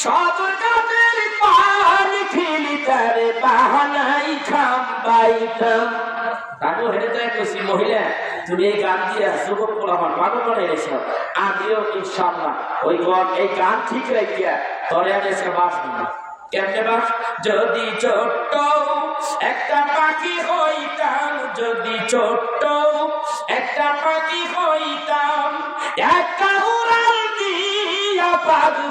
সব গাছের পানি খিলিতারে বাহানাই খাম পাইতাম। আমি হেঁটে যাই কইছি মহিলা তুমি এই গান দিয়ে যুবক আমার পাগল করে এনেছ, আমিও ইনশাআল্লাহ ওই এই গান ঠিক রাখিয়া তরে আমি এসে বাস দিব। কেমনে বাস? যদি ছোট্ট একটা পাখি হইতাম, যদি ছোট্ট একটা পাখি হইতাম, একটা উড়াল দিয়া পাখি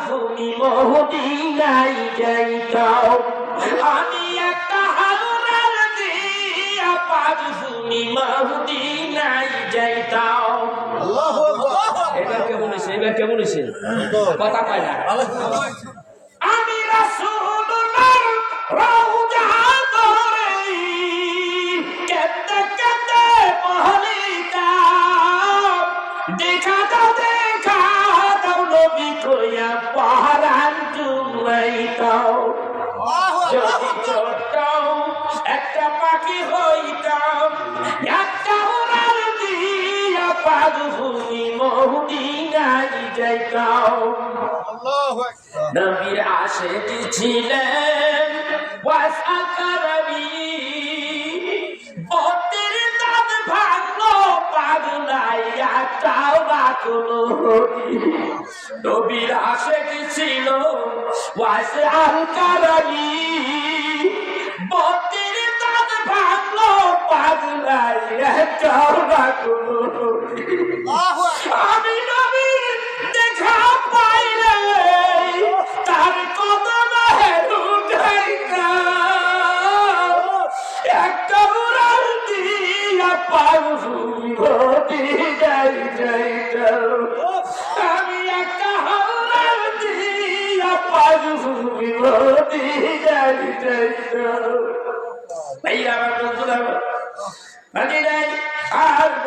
মদিনায় যাইতাম, আমি একটা উড়াল দিয়া পাখি মদিনায় যাইতাম। আল্লাহু আকবার। এবার কেমন হইছে? এবার কেমন হইছে? কথা কয় না? আমি রাসূলুল্লাহর রওজা ধরে কেঁদে কেঁদে বলিতাম, দেখা দাও নবী কইয়া পরাণ জুড়াইতাম। যদি ছোট্ট একটা পাখি হইতাম, একটা উড়াল দিয়া পাখি মদিনায় যাইতাম। আল্লাহু আকবার। নবীর আশিক ছিলেন ওয়াসাল করবি, বতের দাঁত ভাঙলো পাগলাইয়া চাও রাখলো। নবীর আশিক ছিল ওয়াসাল করবি, বতের দাঁত ভাঙলো পাগলাইয়া চাও রাখলো। আমি নবীর দেখা পাইলে তার কদমে উঠাইতাম, একটা উড়াল দিয়া পাখি যাইতাম, আমি একটা উড়াল দিয়া পাখি যাইতাম। ভাইয়া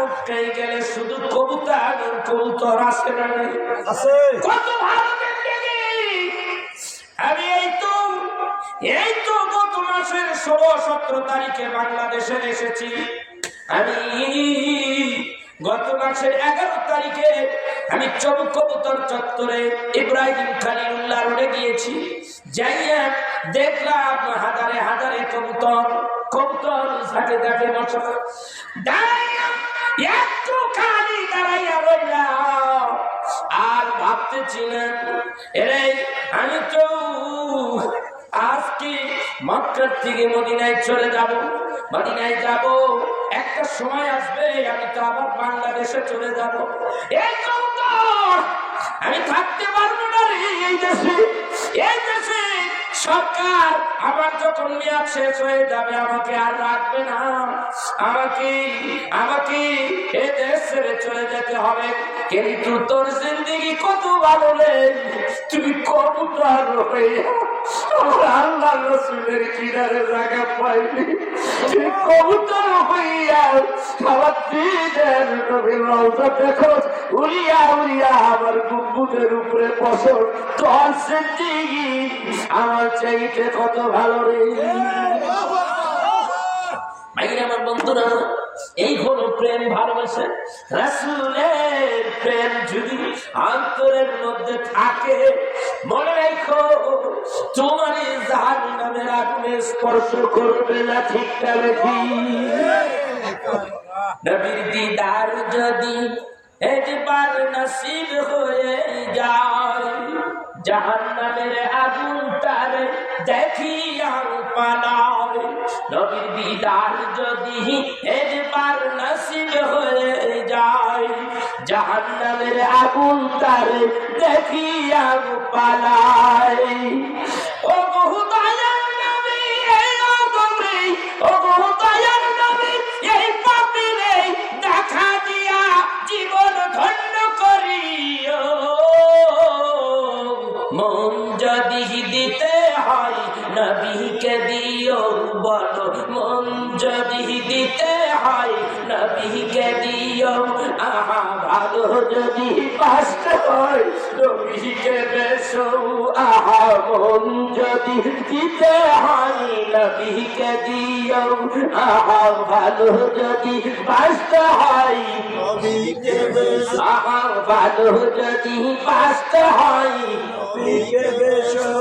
মক্কায় গেলে শুধু কবুতর আসে না নাই? আছে। কত ভালো দেখতে। আমি এই তো গত মাসের 16-17 তারিখে বাংলাদেশে এসেছি। আমি গত মাসের 11 তারিখে আমি কবুতর চত্বরে ইব্রাহিম খলিলুল্লাহ রোডে গিয়েছি। যাইয়া দেখলাম হাজারে হাজারে কবুতর ঝাঁকে ঝাঁকে বসা। একটু খালি দাঁড়াইয়া রইলাম আর ভাবতেছিলাম, এরে আমি তো আজকে মক্কার থেকে মদিনায় চলে যাব। মদিনায় যাব, একটা সময় আসবে আমি তো আবার বাংলাদেশে চলে যাব। এই কবুতর আমি থাকতে পারবো না রে এই দেশে। সরকার আমার যখন মেয়াদ শেষ হয়ে যাবে আমাকে আর রাখবে না। আমাকে এ দেশ ছেড়ে চলে যেতে হবে। কিন্তু তোর জিন্দেগি কত ভালো রে, তুই কবুতর হয়ে আল্লাহ রসুলের কিনারে জায়গা পাইনি। তুই কবুতর হইয়া আমার দিনের নবীর রওজা দেখো উড়িয়া উড়িয়া আমার বুকের উপরে বসর। তোর জিন্দেগি আমার চাইতে কত ভালো রে। আমার বন্ধুরা, এই হলো প্রেম, ভালোবাসা। রাসূলের প্রেম যদি অন্তরের মধ্যে থাকে, মনে রাখো তোমার জাহান্নামের আগুনে স্পর্শ করবে না। ঠিক না? নবীর দিদার যদি একবার নসিব হয়ে যায়, জাহান্নামের আগুনটারে দেখিয়া পালাবে। নবীর দিদার যদি একবার নসিব হয়ে যায়, জাহান্নামের আগুনটারে দেখিয়া পালায়। ও বহু দয়ার নবী, এই আদমে, ও বহু দয়ার নবী, এই পাপিরে দেখা দিয়া জীবন ধন্য করিও। মন যদি দিতে হয় নবীকে দিও, বলো মন যদি দিতে হয় নবীকে দিও। আহা ভালো যদি বাসতে হয় নবীকে বেশো। আহা মন যদি দিতে হয় নবীকে দিও। আহা ভালো যদি বাসতে হয় নবীকে বেশো। আহা ভালো যদি বাসতে হয় নবীকে বেশো।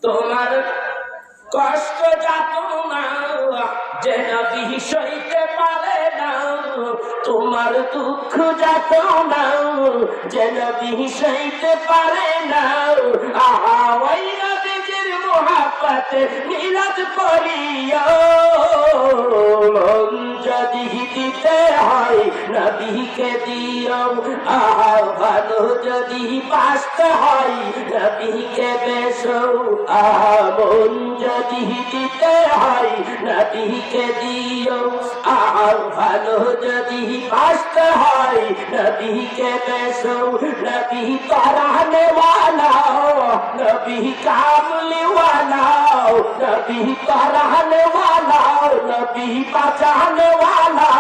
তোমার কষ্ট যাত না যে নবী সইতে পারে না। তোমার দুঃখ যাত না যে নবী সইতে পারে না। আহা ওই নবীজির মোহাব্বতে মিলাদ পড়িও। মন যদি দিতে হয় নবীকে দিও। আহা ভালো যদি বাসতে হয় নবীকে বেশো। আহা মন যদি দিতে হয় নবীকে দিও। আহা ভালো যদি বাসতে হয় নবীকে বেশো। নবী তরানে ওয়ালা, নবী কামলি ওয়ালা, নবী তরানে ওয়ালা, নবী বাঁচানে ওয়ালা।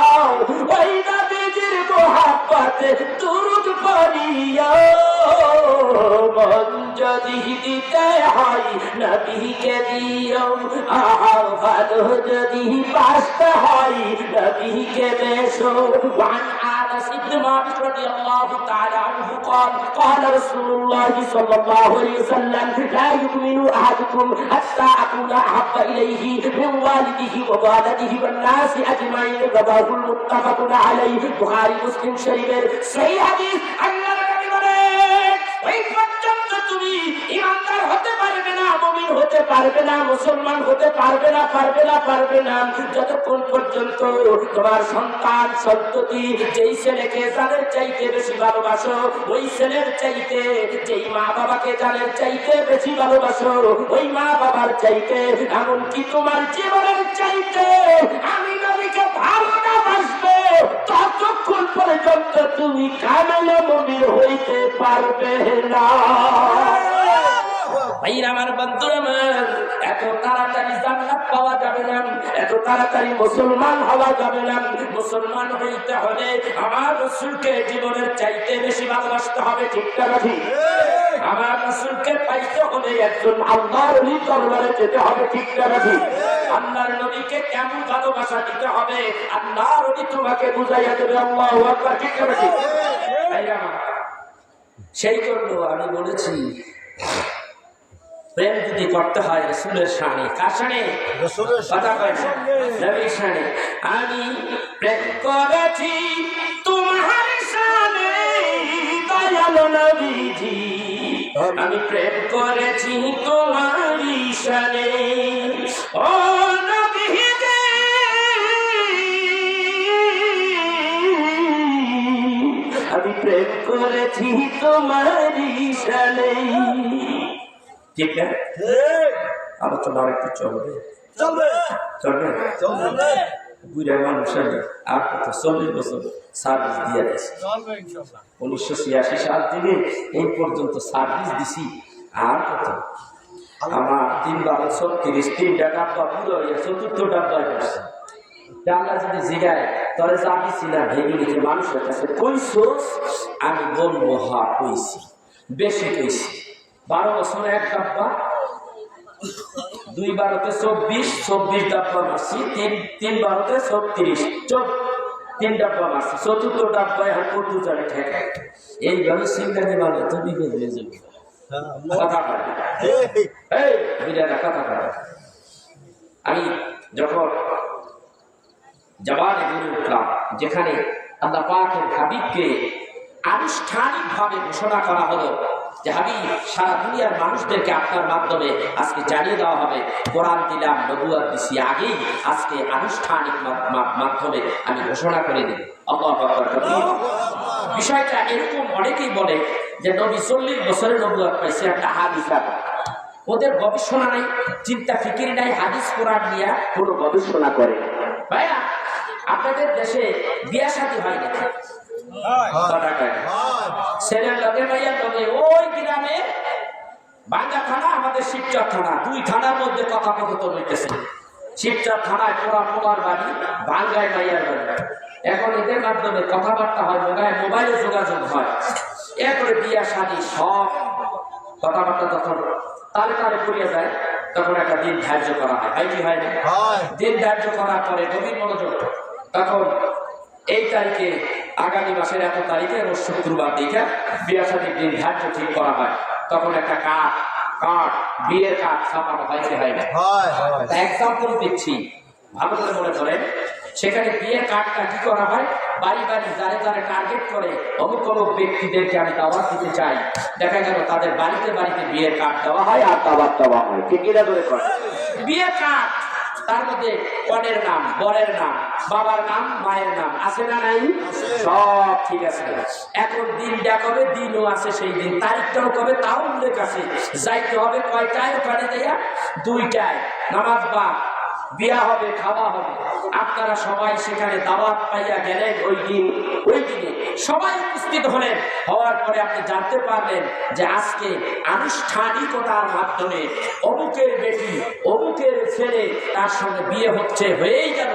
ওই নবীজির মোহাব্বতে দুরূদ পড়িও। মন যদি দিতে হয় নবীকে দিও। আহা ভালো যদি বাসতে হয় নবীকে বেশো। وعن أنس بن مالك رضي الله تعالى عنه قال قال رسول الله صلى الله عليه وسلم لا يؤمن أحدكم حتى أكون أحب إليه من والده ووالده والناس أجمعين رواه المتفق عليه বুখারী মুসলিম শরীফের সহিহ হাদিস। আল্লাহর নবী বলেন, ওই পর্যন্ত তুমি ঈমানদার হতে পারবে না, মুমিন হতে পারবে না, মুসলমান হতে পারবে না যতক্ষণ পর্যন্ত তোমার সন্তান সন্ততি যেই ছেলেকে জানের চাইতে বেশি ভালোবাসো, ওই ছেলের চাইতে যেই মা বাবাকে জানের চাইতে বেশি ভালোবাসো, ওই মা বাবার চাইতে এমনকি তোমার জীবনের চাইতে আমি নবীকে ভালো না বাসবে, ততক্ষণ পর্যন্ত তুমি কামেলে মুমিন হইতে পারবে না। ভাইরা আমার, বন্ধুরা আমার, এত এত তাড়াতাড়ি জান্নাত পাওয়া যাবে না, এত তাড়াতাড়ি মুসলমান হওয়া যাবে না। মুসলমান হইতে হলে আমার রাসূলকে জীবনের চাইতে বেশি ভালোবাসতে হবে, ঠিক না ঠিক? আমার রাসূলকে পাইতে হলে একজন আল্লাহর ওলি দরবারে যেতে হবে, ঠিক না ঠিক? আল্লাহর নবীকে কেমন ভালোবাসা দিতে হবে আল্লাহর ওলি তোমাকে বুঝাইয়া দেবে। আল্লাহু আকবার, ঠিক না ঠিক? সেই জন্য আমি বলেছি প্রেম যদি করতে হয় রাসূলের শানে, কার শানে? কথা কয় না, নবীর শানে। আমি প্রেম করেছি তোমার শানে দয়াল নবীজি, আমি প্রেম করেছি তোমারই শানে ও নবীজি, আমি প্রেম করেছি তোমারই শানে। ঠিক না? আলোচনা আরেকটু চলবে, চলবে। বুড়া মানুষ আর কত 40 বছর সার্ভিস দিয়ে দিয়েছি। 1986 সাল থেকে এই পর্যন্ত সার্ভিস দিছি। আর কত আমার 3-12-36 ডাব্বা পুরো 4th ডাব্বায় পড়ছে। ডাল্লা যদি জিগায় তাহলে চাবি ছিলাম ভেঙে মানুষের কাছে কইছোস, আমি বলবো হা কইছি, বেশি কইছি। 12 বছর এক ডাব্বা, 2 বারোতে 24 ডাব্বা মারছি, 3 বারোতে 36, 3 ডাব্বা মারছি। 4th ডাব্বায় আর কত জানে ঠেকায়। এইভাবে সিঙ্গানি মানে তো বিপদ হয়ে যাবে। কথা বলে এই বিরাটা কথা বলে। আমি যখন জবানে বলে উঠলাম, যেখানে আল্লাহ পাকের হাবিবকে আনুষ্ঠানিকভাবে ঘোষণা করা হলো যে হাবিব সারা দুনিয়ার মানুষদেরকে আপনার মাধ্যমে আজকে জানিয়ে দেওয়া হবে, কোরআন দিলাম, নবুয়ত দিছি, আগেই আজকে আনুষ্ঠানিক মাধ্যমে আমি ঘোষণা করে দিই। আল্লাহু আকবার। বিষয়টা এরকম অনেকেই বলে যে নবী 40 বছরের নবুয়ত পাইছে, একটা হাদিস। ওদের গবেষণা নাই, চিন্তা ফিকির নাই, হাদিস কোরআন নিয়ে কোনো গবেষণা করে ভাইয়া। আপনাদের দেশে বিয়া শাদী হয় না? ছেলের লগে ভাইয়ার লগে ওই গ্রামে বাঙ্গা থানা, আমাদের শিবচর থানা, 2 থানার মধ্যে কথোপকথন হইতেছে। শিবচর থানায় পোড়ার বাড়ি, বাঙ্গায় ভাইয়ার বাড়ি। এখন এদের মাধ্যমে কথাবার্তা হয়, মোবাইলে যোগাযোগ হয়। এরপরে বিয়া শাদী সব কথাবার্তা যখন তালে করিয়া যায়, তখন একটা দিন ধার্য করা হয়। ভাই কি হয় না? দিন ধার্য করার পরে গভীর মনোযোগ, তখন এই তারিখে আগামী মাসের এত তারিখে রোজ শুক্রবার দিকে বিয়া শাদীর দিন ধার্য ঠিক করা হয়। তখন একটা কাঠ বিয়ের কাঠ ছাপানো হয় কি হয় না? এক্সাম্পল দিচ্ছি, ভালো করে মনে করেন। সেখানে বিয়ের কার্ডটা কি করা হয়, বাড়ি বাড়ি যারে যারে টার্গেট করে অমুক অমুক ব্যক্তিদেরকে আমি দাওয়াত দিতে চাই, দেখা গেল তাদের বাড়িতে বাড়িতে বিয়ের কার্ড দেওয়া হয় আর দাওয়াত দেওয়া হয়। ঠিক কিনা ধরে করে বিয়ের কার্ড, তার মধ্যে কনের নাম, বরের নাম, বাবার নাম, মায়ের নাম আছে না নাই? সব ঠিক আছে। এখন দিন দেখাবে, দিনও আছে সেই দিন, তারিখটাও কবে তাও উল্লেখ আছে। যাইতে হবে কয়টায়? ওখানে দেয়া 2টায় নামাজ বা বিয়া হবে, খাওয়া হবে। আপনারা সবাই সেখানে দাওয়াত পাইয়া গেলেন। ওই দিনে সবাই উপস্থিত হলেন। হওয়ার পরে আপনি জানতে পারলেন যে আজকে আনুষ্ঠানিকতার মাধ্যমে অমুকের বেটি, অমুকের ছেলে, তার সঙ্গে বিয়ে হচ্ছে, হয়েই গেল।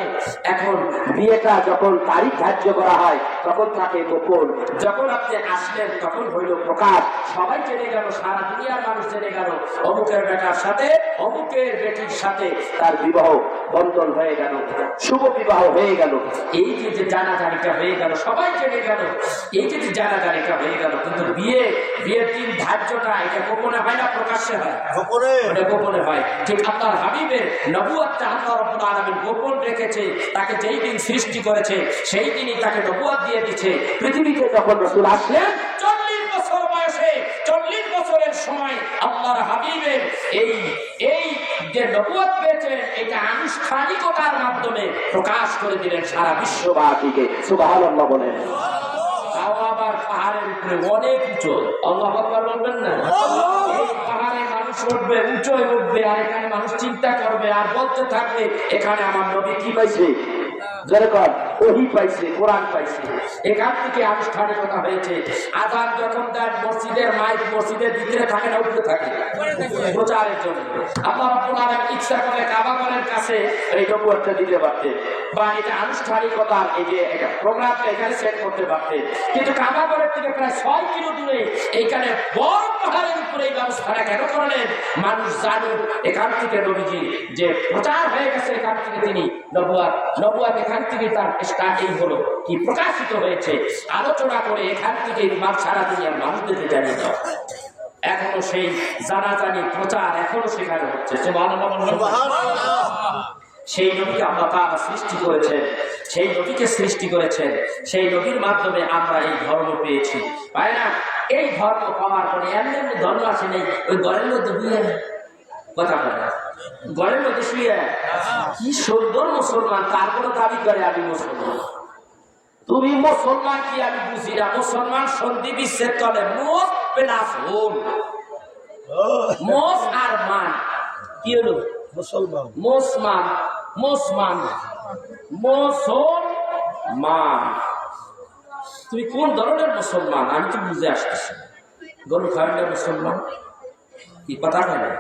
এখন বিয়েটা যখন তারিখ ধার্য করা হয় তখন থাকে গোপন, যখন আপনি আসলেন তখন হইল প্রকাশ। সবাই জেনে গেল, সারা দুনিয়ার মানুষ জেনে গেল অমুকের বেটার সাথে অমুকের বেটির সাথে তার বিবাহ বন্ধন হয়ে গেল, শুভ বিবাহ হয়ে গেল। এই যে জানাজানিটা হয়ে গেল, সবাই জেনে গেল, এই যে জানাজানিটা হয়ে গেল। কিন্তু বিয়ের দিন ধার্যটা এটা গোপনে হয় না, প্রকাশ্যে হয়? গোপনে হয়। ঠিক আল্লাহর হাবিবের নবুয়তটা আল্লাহ রাব্বুল আলামিন গোপন রেখেছে। তাকে যেই দিন সৃষ্টি করেছে সেই দিনই তাকে নবুয়ত দিয়ে দিয়েছে। পৃথিবীতে যখন রাসূল আসলেন 40 বছর বয়সে, 40 বছরের সময় আল্লাহর হাবিবের এই যে নবুয়ত পেয়েছেন, এটা আনুষ্ঠানিকতার মাধ্যমে প্রকাশ করে দিলেন সারা বিশ্ববাসীকে। সুবহানাল্লাহ বলেন। তাও আবার পাহাড়ের উপরে অনেক উঁচু। আল্লাহু আকবার বলবেন না? এই পাহাড়ে মানুষ উঠবে, উঁচুয় উঠবে, আর এখানে মানুষ চিন্তা করবে আর বলতে থাকবে এখানে আমার নবী কি পাইছে। যেরকম ওহী পাইছে, কোরআন পাইছে, এখান থেকে আনুষ্ঠানিকতা হয়েছে। আযান যখন দেন মসজিদের মাইক মসজিদের ভিতরে থাকে না উপরে থাকে প্রচারের জন্য। আল্লাহ রাব্বুল আলামিন ইচ্ছা করে কাবা ঘরের কাছে এই নবুয়তটা দিতে পারতেন, বা এটা আনুষ্ঠানিকতা এই যে একটা প্রোগ্রামটা এখানে সেট করতে পারতেন, কিন্তু কাবা ঘরের থেকে প্রায় 6 কিলো দূরে এইখানে বড় পাহাড়ের উপরে এই ব্যবস্থাটা কেন করলেন? মানুষ জানুক এখান থেকে নবীজি যে প্রচার হয়ে গেছে, এখান থেকে তিনি নবুয়ত এখান থেকে তার স্টার্টিং হলো, কি প্রকাশিত হয়েছে, আলোচনা করে এখান থেকে সারা দুনিয়ার মানুষদেরকে জানিয়ে দেওয়া। এখনো সেই জানাজানি প্রচার এখনো সেখানে হচ্ছে। সেই নবীকে আল্লাহ তাআলা সৃষ্টি করেছেন, সেই নবীকে সৃষ্টি করেছেন, সেই নবীর মাধ্যমে আমরা এই ধর্ম পেয়েছি। তাই না? এই ধর্ম পাওয়ার পরে এমনি এমনি ধর্ম আসে নেই ওই ঘরের মধ্যে বুঝে কথা বলে ঘরের মধ্যে শুয়ে কি সুন্দর মুসলমান, তারপরে দাবি করে আমি মুসলমান। তুমি মুসলমান কি আমি বুঝি না। মুসলমান সন্ধি বিচ্ছেদ চলে, মোস প্লাস হোম, মোস আর মান কি হলো মুসলমান, মুসলমান, মুসলমান, মুসলমান। তুমি কোন ধরনের মুসলমান আমি তো বুঝে আসতেছি। গরু খাওয়ালে মুসলমান কি কথা হয় না?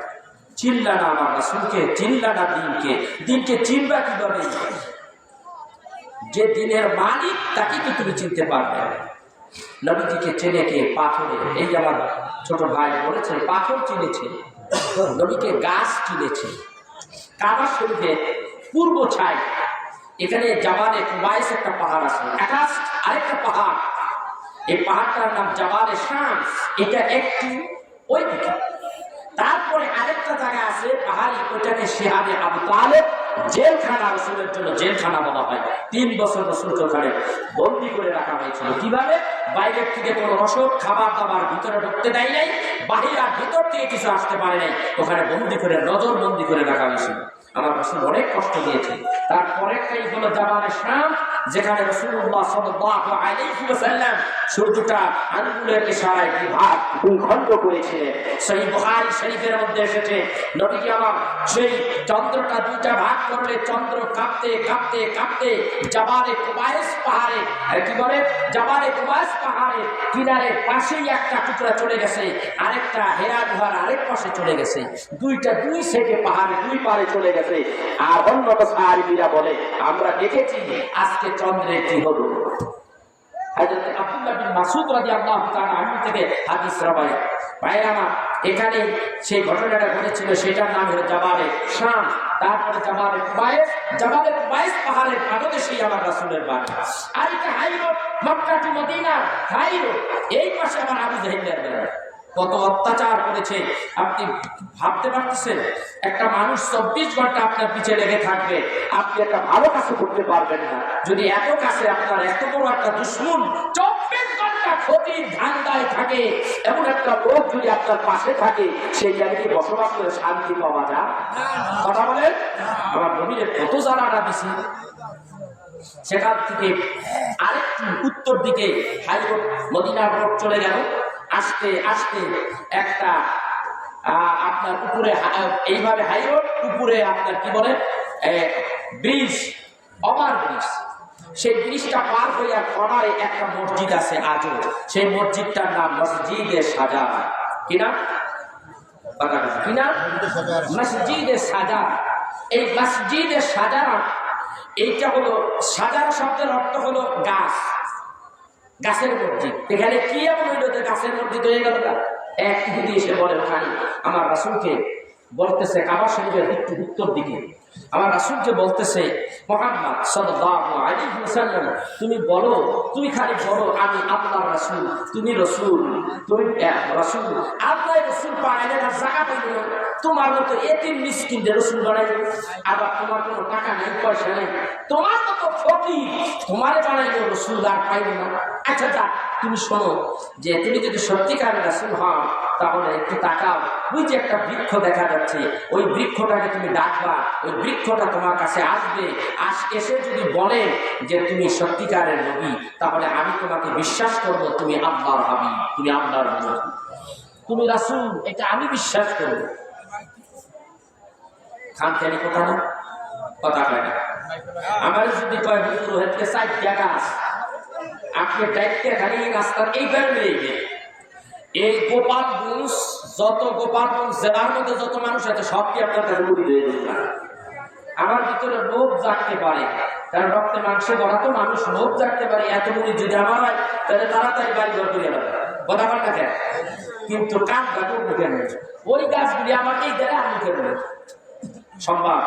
চিনলা না আমার রাসূলকে, চিনলা না দিনকে, দিনকে চিনবা কিভাবে? যে দিনের মালিক তাকে কি তুমি চিনতে পারবে? নবীজিকে চেনে কে? পাথরে। এই যে আমার ছোট ভাই বলেছে পাথর চিনেছে, নবীকে গাছ চিনেছে। কাবা শরীফের পূর্ব ছাই এখানে জাবালে কুবাইস একটা পাহাড় আছে, আকাশ আরেকটা পাহাড়, এই পাহাড়টার নাম জাবালে শামস, এটা একটু ওই দিকে। তারপরে আরেকটা জায়গা আছে পাহাড়ি, ওইটাকে শিহাবে আবু তালেব জেলখানা, রসুলের জন্য জেলখানা বলা হয়। 3 বছর রসুলকে ওখানে বন্দি করে রাখা হয়েছিল। কিভাবে? বাইরের থেকে কোনো রসদ খাবার দাবার ভিতরে ঢুকতে দেয় নাই, বাহির আর ভিতর থেকে কিছু আসতে পারে নাই, ওখানে বন্দি করে নজর বন্দি করে রাখা হয়েছিল। আমার রসুল অনেক কষ্ট দিয়েছে। তারপরেরটাই হলো জাবালে শামস, যেখানে রাসূলুল্লাহ সাল্লাল্লাহু আলাইহি ওয়াসাল্লাম সূর্যটা আঙ্গুলের ইশারায় বিভাগ 2 খণ্ড করেছিলেন। সহিহ বুখারী শরীফের মধ্যে এসেছে নবীজি আমার সেই চন্দ্রটা 2টা ভাগ করলে চন্দ্র কাঁপতে কাঁপতে কাঁপতে জাবালে কুবাইস পাহাড়ে, কি বলে জাবালে কুবাইস পাহাড়ে কিনারে পাশেই একটা টুকরা চলে গেছে, আরেকটা হেরা গুহার আরেক পাশে চলে গেছে, দুইটা 2 সাইডে পাহাড়ে 2 পারে চলে গেছে। আর অন্যত সাহাবীরা বলে আমরা দেখেছি আজকে চন্দ্রের কি হলো। হযরত আব্দুল্লাহ বিন মাসউদ রাদিয়াল্লাহু তাআলা আনহু থেকে হাদিস রবায়াত। ভাইরা আমার এখানে সেই ঘটনাটা ঘটেছিল, সেটার নাম হলো জাবালে শামস। তারপরে জাবালে কুবাইস পাহাড়ের পাদদেশেই আমার রাসূলের বাড়ি। আর এটা high road, Makkah to Medina high road. এই পাশে আমার আবু জাহেলের বাড়ি। কত অত্যাচার করেছে আপনি ভাবতে পারতেছেন? একটা মানুষ 24 ঘন্টা আপনার পিছে লেগে থাকবে, আপনি একটা ভালো কাজ করতে পারবেন না। যদি এত কাছে আপনার এত বড় একটা দুশমন 24 ঘন্টা ক্ষতির ধান্দায় থাকে, এমন একটা লোক যদি আপনার পাশে থাকে, সেই জায়গায় বসবাস করে শান্তি পাওয়া যায়? কথা বলেন। আমার নবীর কত জানাটা দিছি। সেখান থেকে আরেকটু উত্তর দিকে হাই রোড মদিনা রোড চলে গেল। আস্তে আস্তে একটা আপনার উপরে এইভাবে হাই রোড, উপরে আপনার কি বলে ব্রিজ, ওভার ব্রিজ। সেই ব্রিজটা পার হয়ে কর্নারে একটা মসজিদ আছে আজও। সেই মসজিদটার নাম মসজিদে সাজারা। কি নাম? কি নাম? মসজিদে সাজারা। এই মসজিদে সাজারা, এইটা হলো সাজারা শব্দের অর্থ হলো গাছ, গাছের মসজিদ। এখানে কি এমন হইল যে গাছের মসজিদ হয়ে গেল? এক ইহুদি এসে বলে ওখানে আমার রাসূলকে বলতেছে, কাবা শরীফের একটু উত্তর দিকে আমার রাসূলকে বলতেছে, মুহাম্মদ সাল্লাল্লাহু আলাইহি ওয়াসাল্লাম তুমি বলো, তুমি খালি বলো আমি আল্লাহর রাসূল, তুমি রাসূল, তুমি রাসূল। আল্লাহ রাসূল বানাইলেন আর জায়গা পাইল না, তোমার মতো এতিম মিসকিনদের রাসূল বানাইলেন। আবার তোমার কোনো টাকা নাই, পয়সা নাই, তোমার মতো ফকির তোমারে বানাইলো রাসূল আর পাইল না। আচ্ছা যা, তুমি শোনো, যে তুমি যদি সত্যিকারের রাসূল হও তাহলে একটু তাকাও, ওই যে একটা বৃক্ষ দেখা যাচ্ছে, ওই বৃক্ষটাকে তুমি ডাকবা, ওই বৃক্ষটা তোমার কাছে আসবে। এসে যদি বলে যে তুমি সত্যিকারের নবী, তাহলে আমি তোমাকে বিশ্বাস করব তুমি আল্লাহর হাবিব, তুমি আল্লাহর নবী, তুমি রাসূল, এটা আমি বিশ্বাস করব। খানখানি কথা না, কথা হয় না। আমার যদি কয় হুজুর হচ্ছে 4টা গাছ, আপনি ডাইটটা খালি রাস্তার এইবার মিলে এই গোপালগঞ্জ, যত গোপালগঞ্জ জেলার মধ্যে যত মানুষ আছে সবটি আপনার কাছে মুড়ি দিয়ে দিলাম। আমার ভিতরে লোভ জাগতে পারে, কারণ রক্তে মাংসে ভরা তো মানুষ, লোভ জাগতে পারে। এত মুড়ি যদি আমার হয় তাহলে তাড়াতাড়ি বাড়ি ঘর করে যাবে, কথা বল না কেন? কিন্তু কাঠ গাছ মুখে নেই, ওই গাছগুলি আমার এই দেয় আর মুখে নেই সম্ভব,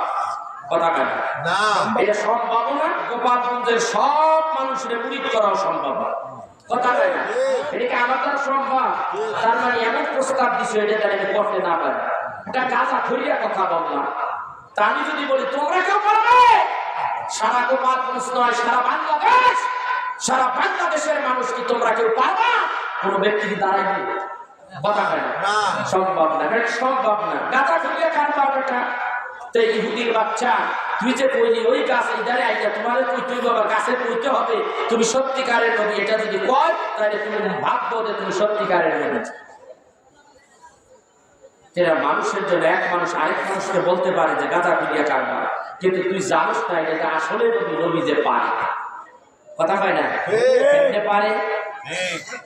কথা কেন? এটা সম্ভব না। গোপালগঞ্জের সব মানুষের মুড়ি করাও সম্ভব না, কথা কেন? এটাকে আমার দ্বারা সম্ভব? তার মানে এমন প্রস্তাব দিচ্ছে এটা তারা করতে না পারে। এটা গাছা ধরিয়া কথা বললাম। তা আমি যদি বলি তোমরা কেউ পারবে, সারা গোপালগঞ্জ নয় সারা বাংলাদেশ, সারা বাংলাদেশের মানুষ কি তোমরা কেউ পারবা? কোন ব্যক্তি কি দাঁড়াইবে? কথা হয় না, সম্ভব না, সম্ভব না। গাছা ধরিয়া কার পারবে না? তো ইহুদির বাচ্চা, তুই যে কইলি ওই গাছ ইধারে আইয়া তোমার কইতে বাবা গাছে কইতে হবে তুমি সত্যিকারের নবী, এটা যদি কয় তাহলে তুমি ভাববো যে তুমি সত্যিকারের নবী। মানুষের জন্য এক মানুষ আরেক মানুষকে বলতে পারে যে গাঁজা পিড়িয়া কারবার, কিন্তু তুই জানিস না এটা আসলে নবী, নবী যে পারে, কথা হয় না? কেমনে পারে,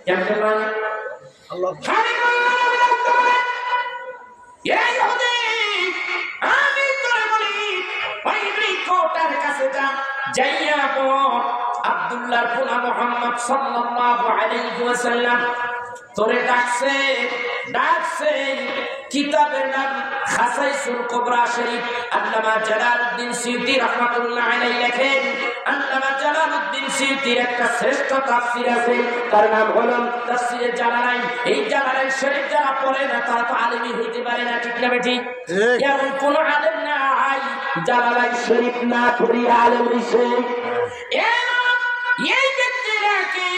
কেমনে পারে? আমি তোরে বলি ওই বৃক্ষটার কাছে যা, যাইয়া বল আব্দুল্লাহর পোলা মুহাম্মদ সাল্লাল্লাহু আলাইহি ওয়াসাল্লাম তোরে ডাকছে, ডাকছে। কিতাবের নাম খাসাইসুল কুবরা শরীফ। আল্লামা জালালউদ্দিন সুয়ুতী রাহমাতুল্লাহ আলাইহি লেখেন, আল্লামা জালালউদ্দিন সুয়ুতীর একটা শ্রেষ্ঠ তাফসীর আছে, তার নাম হলো তাফসীরে জালালাইন। এই জালালাইন শরীফ যারা পড়ে না তারা তো আলেমই হইতে পারে না, ঠিক না বেঠিক? এমন কোন আলেম না আই জালালাইন শরীফ না পড়ি আলেম হইছে। এই ব্যক্তিরা কি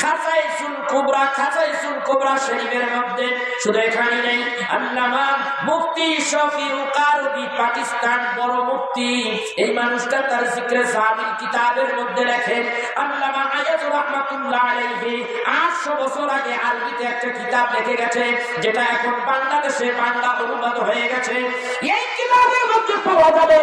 খাসাইসুল কুবরা, খাসাইসুল কুবরা শরীফের মধ্যে শুধু এখানে নেই, আল্লামা মুফতি শফিউল কারবি পাকিস্তান বড় মুফতি, এই মানুষটা তার জিকরে সাবিল কিতাবের মধ্যে লেখেন, আল্লামা আয়াতুর রাহমাতুল্লাহ আলাইহি 800 বছর আগে আরবিতে একটা কিতাব লিখে গেছে, যেটা এখন বাংলাদেশে বাংলা অনুবাদ হয়ে গেছে। এই কিতাবের মধ্যে পাওয়া যাবে,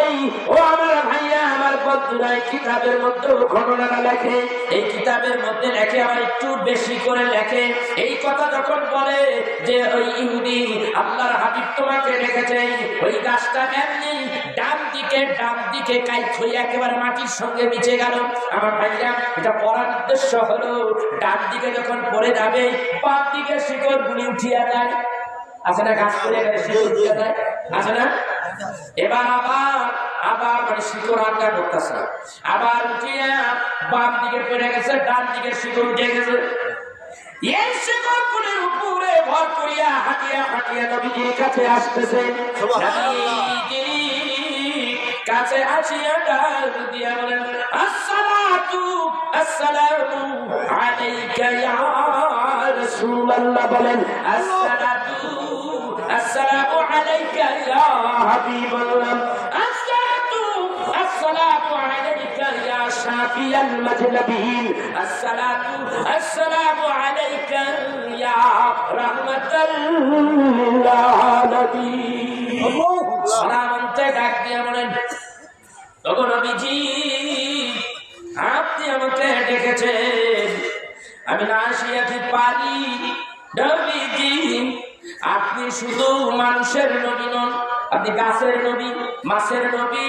ও আমার ভাইয়া আমার বন্ধুরা, এই কিতাবের মধ্যে ঘটনাটা লেখে, এই কিতাবের মধ্যে লেখে, আবার একটু বেশি করে লেখে। এই কথা যখন বলে যে ওই ইহুদি আল্লাহর হাবিব তোমাকে রেখেছে, ওই গাছটা এমনি ডান দিকে কাইট হয়ে একেবারে মাটির সঙ্গে মিশে গেল। আমার ভাইরা, এটা পড়ার উদ্দেশ্য হলো ডান দিকে যখন পড়ে যাবে বাম দিকে শিকড় গুলি উঠিয়া যায়, আছে না? গাছ পড়ে গেলে শিকড় উঠিয়া যায়, আছে না? এবার আবার মানে শিকড় আটকা করতেছে, আবার উঠিয়া বাম দিকে পড়ে গেছে, ডান দিকে শিকড় উঠে গেছে। এই শিকড় গুলির উপরে ভর করিয়া হাঁটিয়া হাঁটিয়া নবীজির কাছে আসতেছে। কাছে আসিয়া ডাক দিয়া বলেন, আসসালাতু আসসালামু আলাইকা ইয়া রাসূলুল্লাহ। বলেন আসসালাতু আসসালামু আলাইকা ইয়া হাবিবাল্লাহ, আসসালাতু আসসালামু আলাইকা ইয়া শাফিয়াল মাজলাবিন, আসসালাতু আসসালামু আলাইকা ইয়া রাহমাতাল লিল আলামিন। সালামতে ডাক দিয়া বলেন, ওগো নবীজি আপনি আমাকে ডেকেছেন, আমি না আসিয়া কি পারি? নবীজি আপনি শুধু মানুষের নবী নন, আপনি গাছের নবী, মাছের নবী,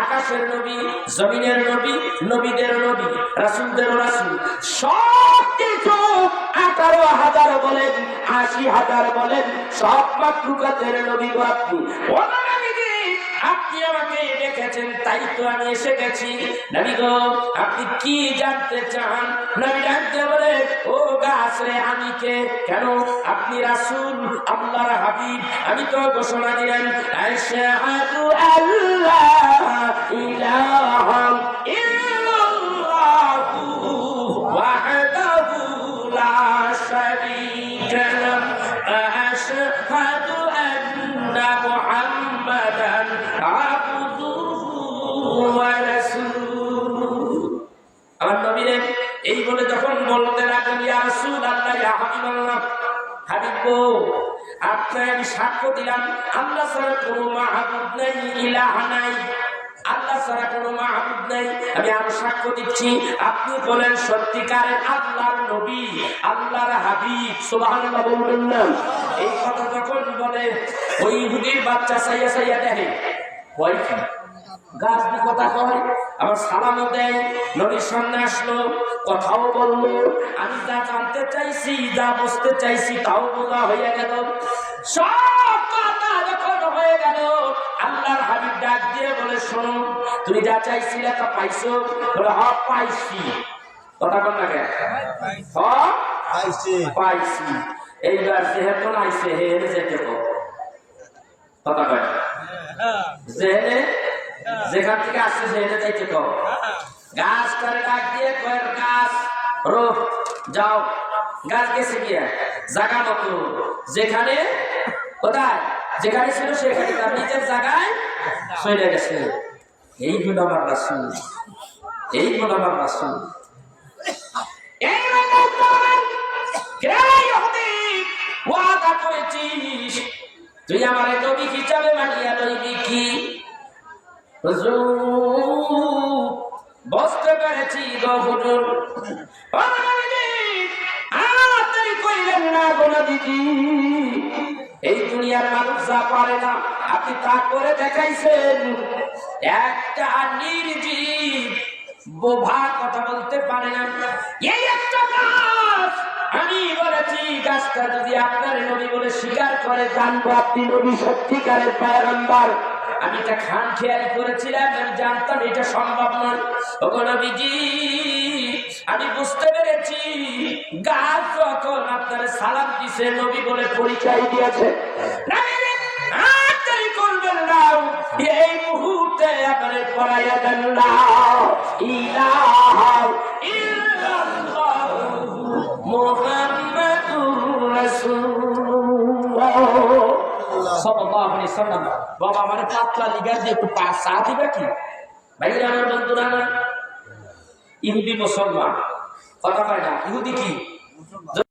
আকাশের নবী, জমিনের নবী, নবীদের নবী, রাসূলদের রাসূল, সব কিছু 18,000 বলেন 80,000 বলেন, সব মাখলুকাতের নবী গো আপনি। ও নবীজি আপনি আমাকে ডেকেছেন, তাই তো আমি এসে গেছি। নবী গো আপনি কি জানতে চান? নবী ডাকতে বলে, ও গাছ রে, আমি কে? কেন? আপনি রাসূল, আল্লাহর হাবিব। আমি তো ঘোষণা দিলেন, আশহাদু আল্লা ইলাহা ইল্লাল্লাহু ওয়াহদাহু লা শারীকা লাহু, আশহাদু আন্না মুহাম্মাদান আবদুহু ওয়া রাসূলুহু। আমার নবীরে এই বলে যখন বলতে লাগলেন, ইয়া রাসূলুল্লাহ ইয়া হাবিবাল্লাহ, হাবিব গো আপনাকে আমি সাক্ষ্য দিলাম আল্লাহ ছাড়া কোনো মাহবুব নাই, ইলাহ নাই। আল্লাহ ছাড়া কোনো মাহবুব নেই। আমি আরো সাক্ষ্য দিচ্ছি, আপনি বলেন সত্যিকারের আল্লাহর নবী, আল্লাহর হাবিব, সুবহানাল্লাহ বলবেন না? এই কথা যখন বলে ওই ইহুদির বাচ্চা সাইয়া সাইয়া দেখে ভয় কি গাছ দি কথা কয়, আবার সালামও দেয়, নবীর সামনে আসলো, কথাও বললো। আমি যা জানতে চাইছি, যা বুঝতে চাইছি তাও বোঝা হয়ে গেল। সব কথা যখন হয়ে গেল, আল্লাহর হাবিব ডাক দিয়ে বলে, শোনো, তুমি যা চাইছিলে তা পাইছো? বলে, হ্যাঁ পাইছি। কথা বল না কেন? হ্যাঁ পাইছি। এইবার যেহেতু আইসে হেরে যেতে কথা কয়, যেহেনে যেখান থেকে আসছে সেখানে যাইতে কও। গাছ করে ডাক দিয়ে কয়ের গাছ রোহ যাও। গাছ গেছে গিয়া জায়গা মতো যেখানে কোথায় যেখানে ছিল সেখানে তার নিজের জায়গায় চলে গেছে। এই হলো আমার রাসূল, এই হলো আমার রাসূল। এই ওয়াদা করেছিস তুই আমার নবী হিসাবে মানিয়া লইবি কি? বুঝতে পেরেছি গো হুজুর। এই দুনিয়ার মানুষ যা পারে না আপনি তা করে দেখাইছেন। একটা নির্জীব বোভা কথা বলতে পারে না, এই একটা গাছ আমি বলেছি গাছটা যদি আপনার নবী বলে স্বীকার করে জানবো আপনি নবী সত্যিকারের পয়গম্বর। আমি এটা খান খেয়ালি করেছিলাম, আমি জানতাম এটা সম্ভব নয়। ওগো নবীজি, আমি বুঝতে পেরেছি গাছ যখন আপনার সালাম দিছে নবী বলে পরিচয় দিয়েছে, করবেন না এই মুহূর্তে আপনার পড়াইয়া দেন না ইলাহা ইল্লাল্লাহ মুহাম্মাদুর রাসূলুল্লাহ সাল্লাল্লাহু আলাইহি ওয়াসাল্লাম। বাবা মানে পাতলা লিগার দিয়ে একটু চা দিবে কি? ভাইরা আমার বন্ধুরা, না ইহুদি মুসলমান কথা কয় না, ইহুদি কি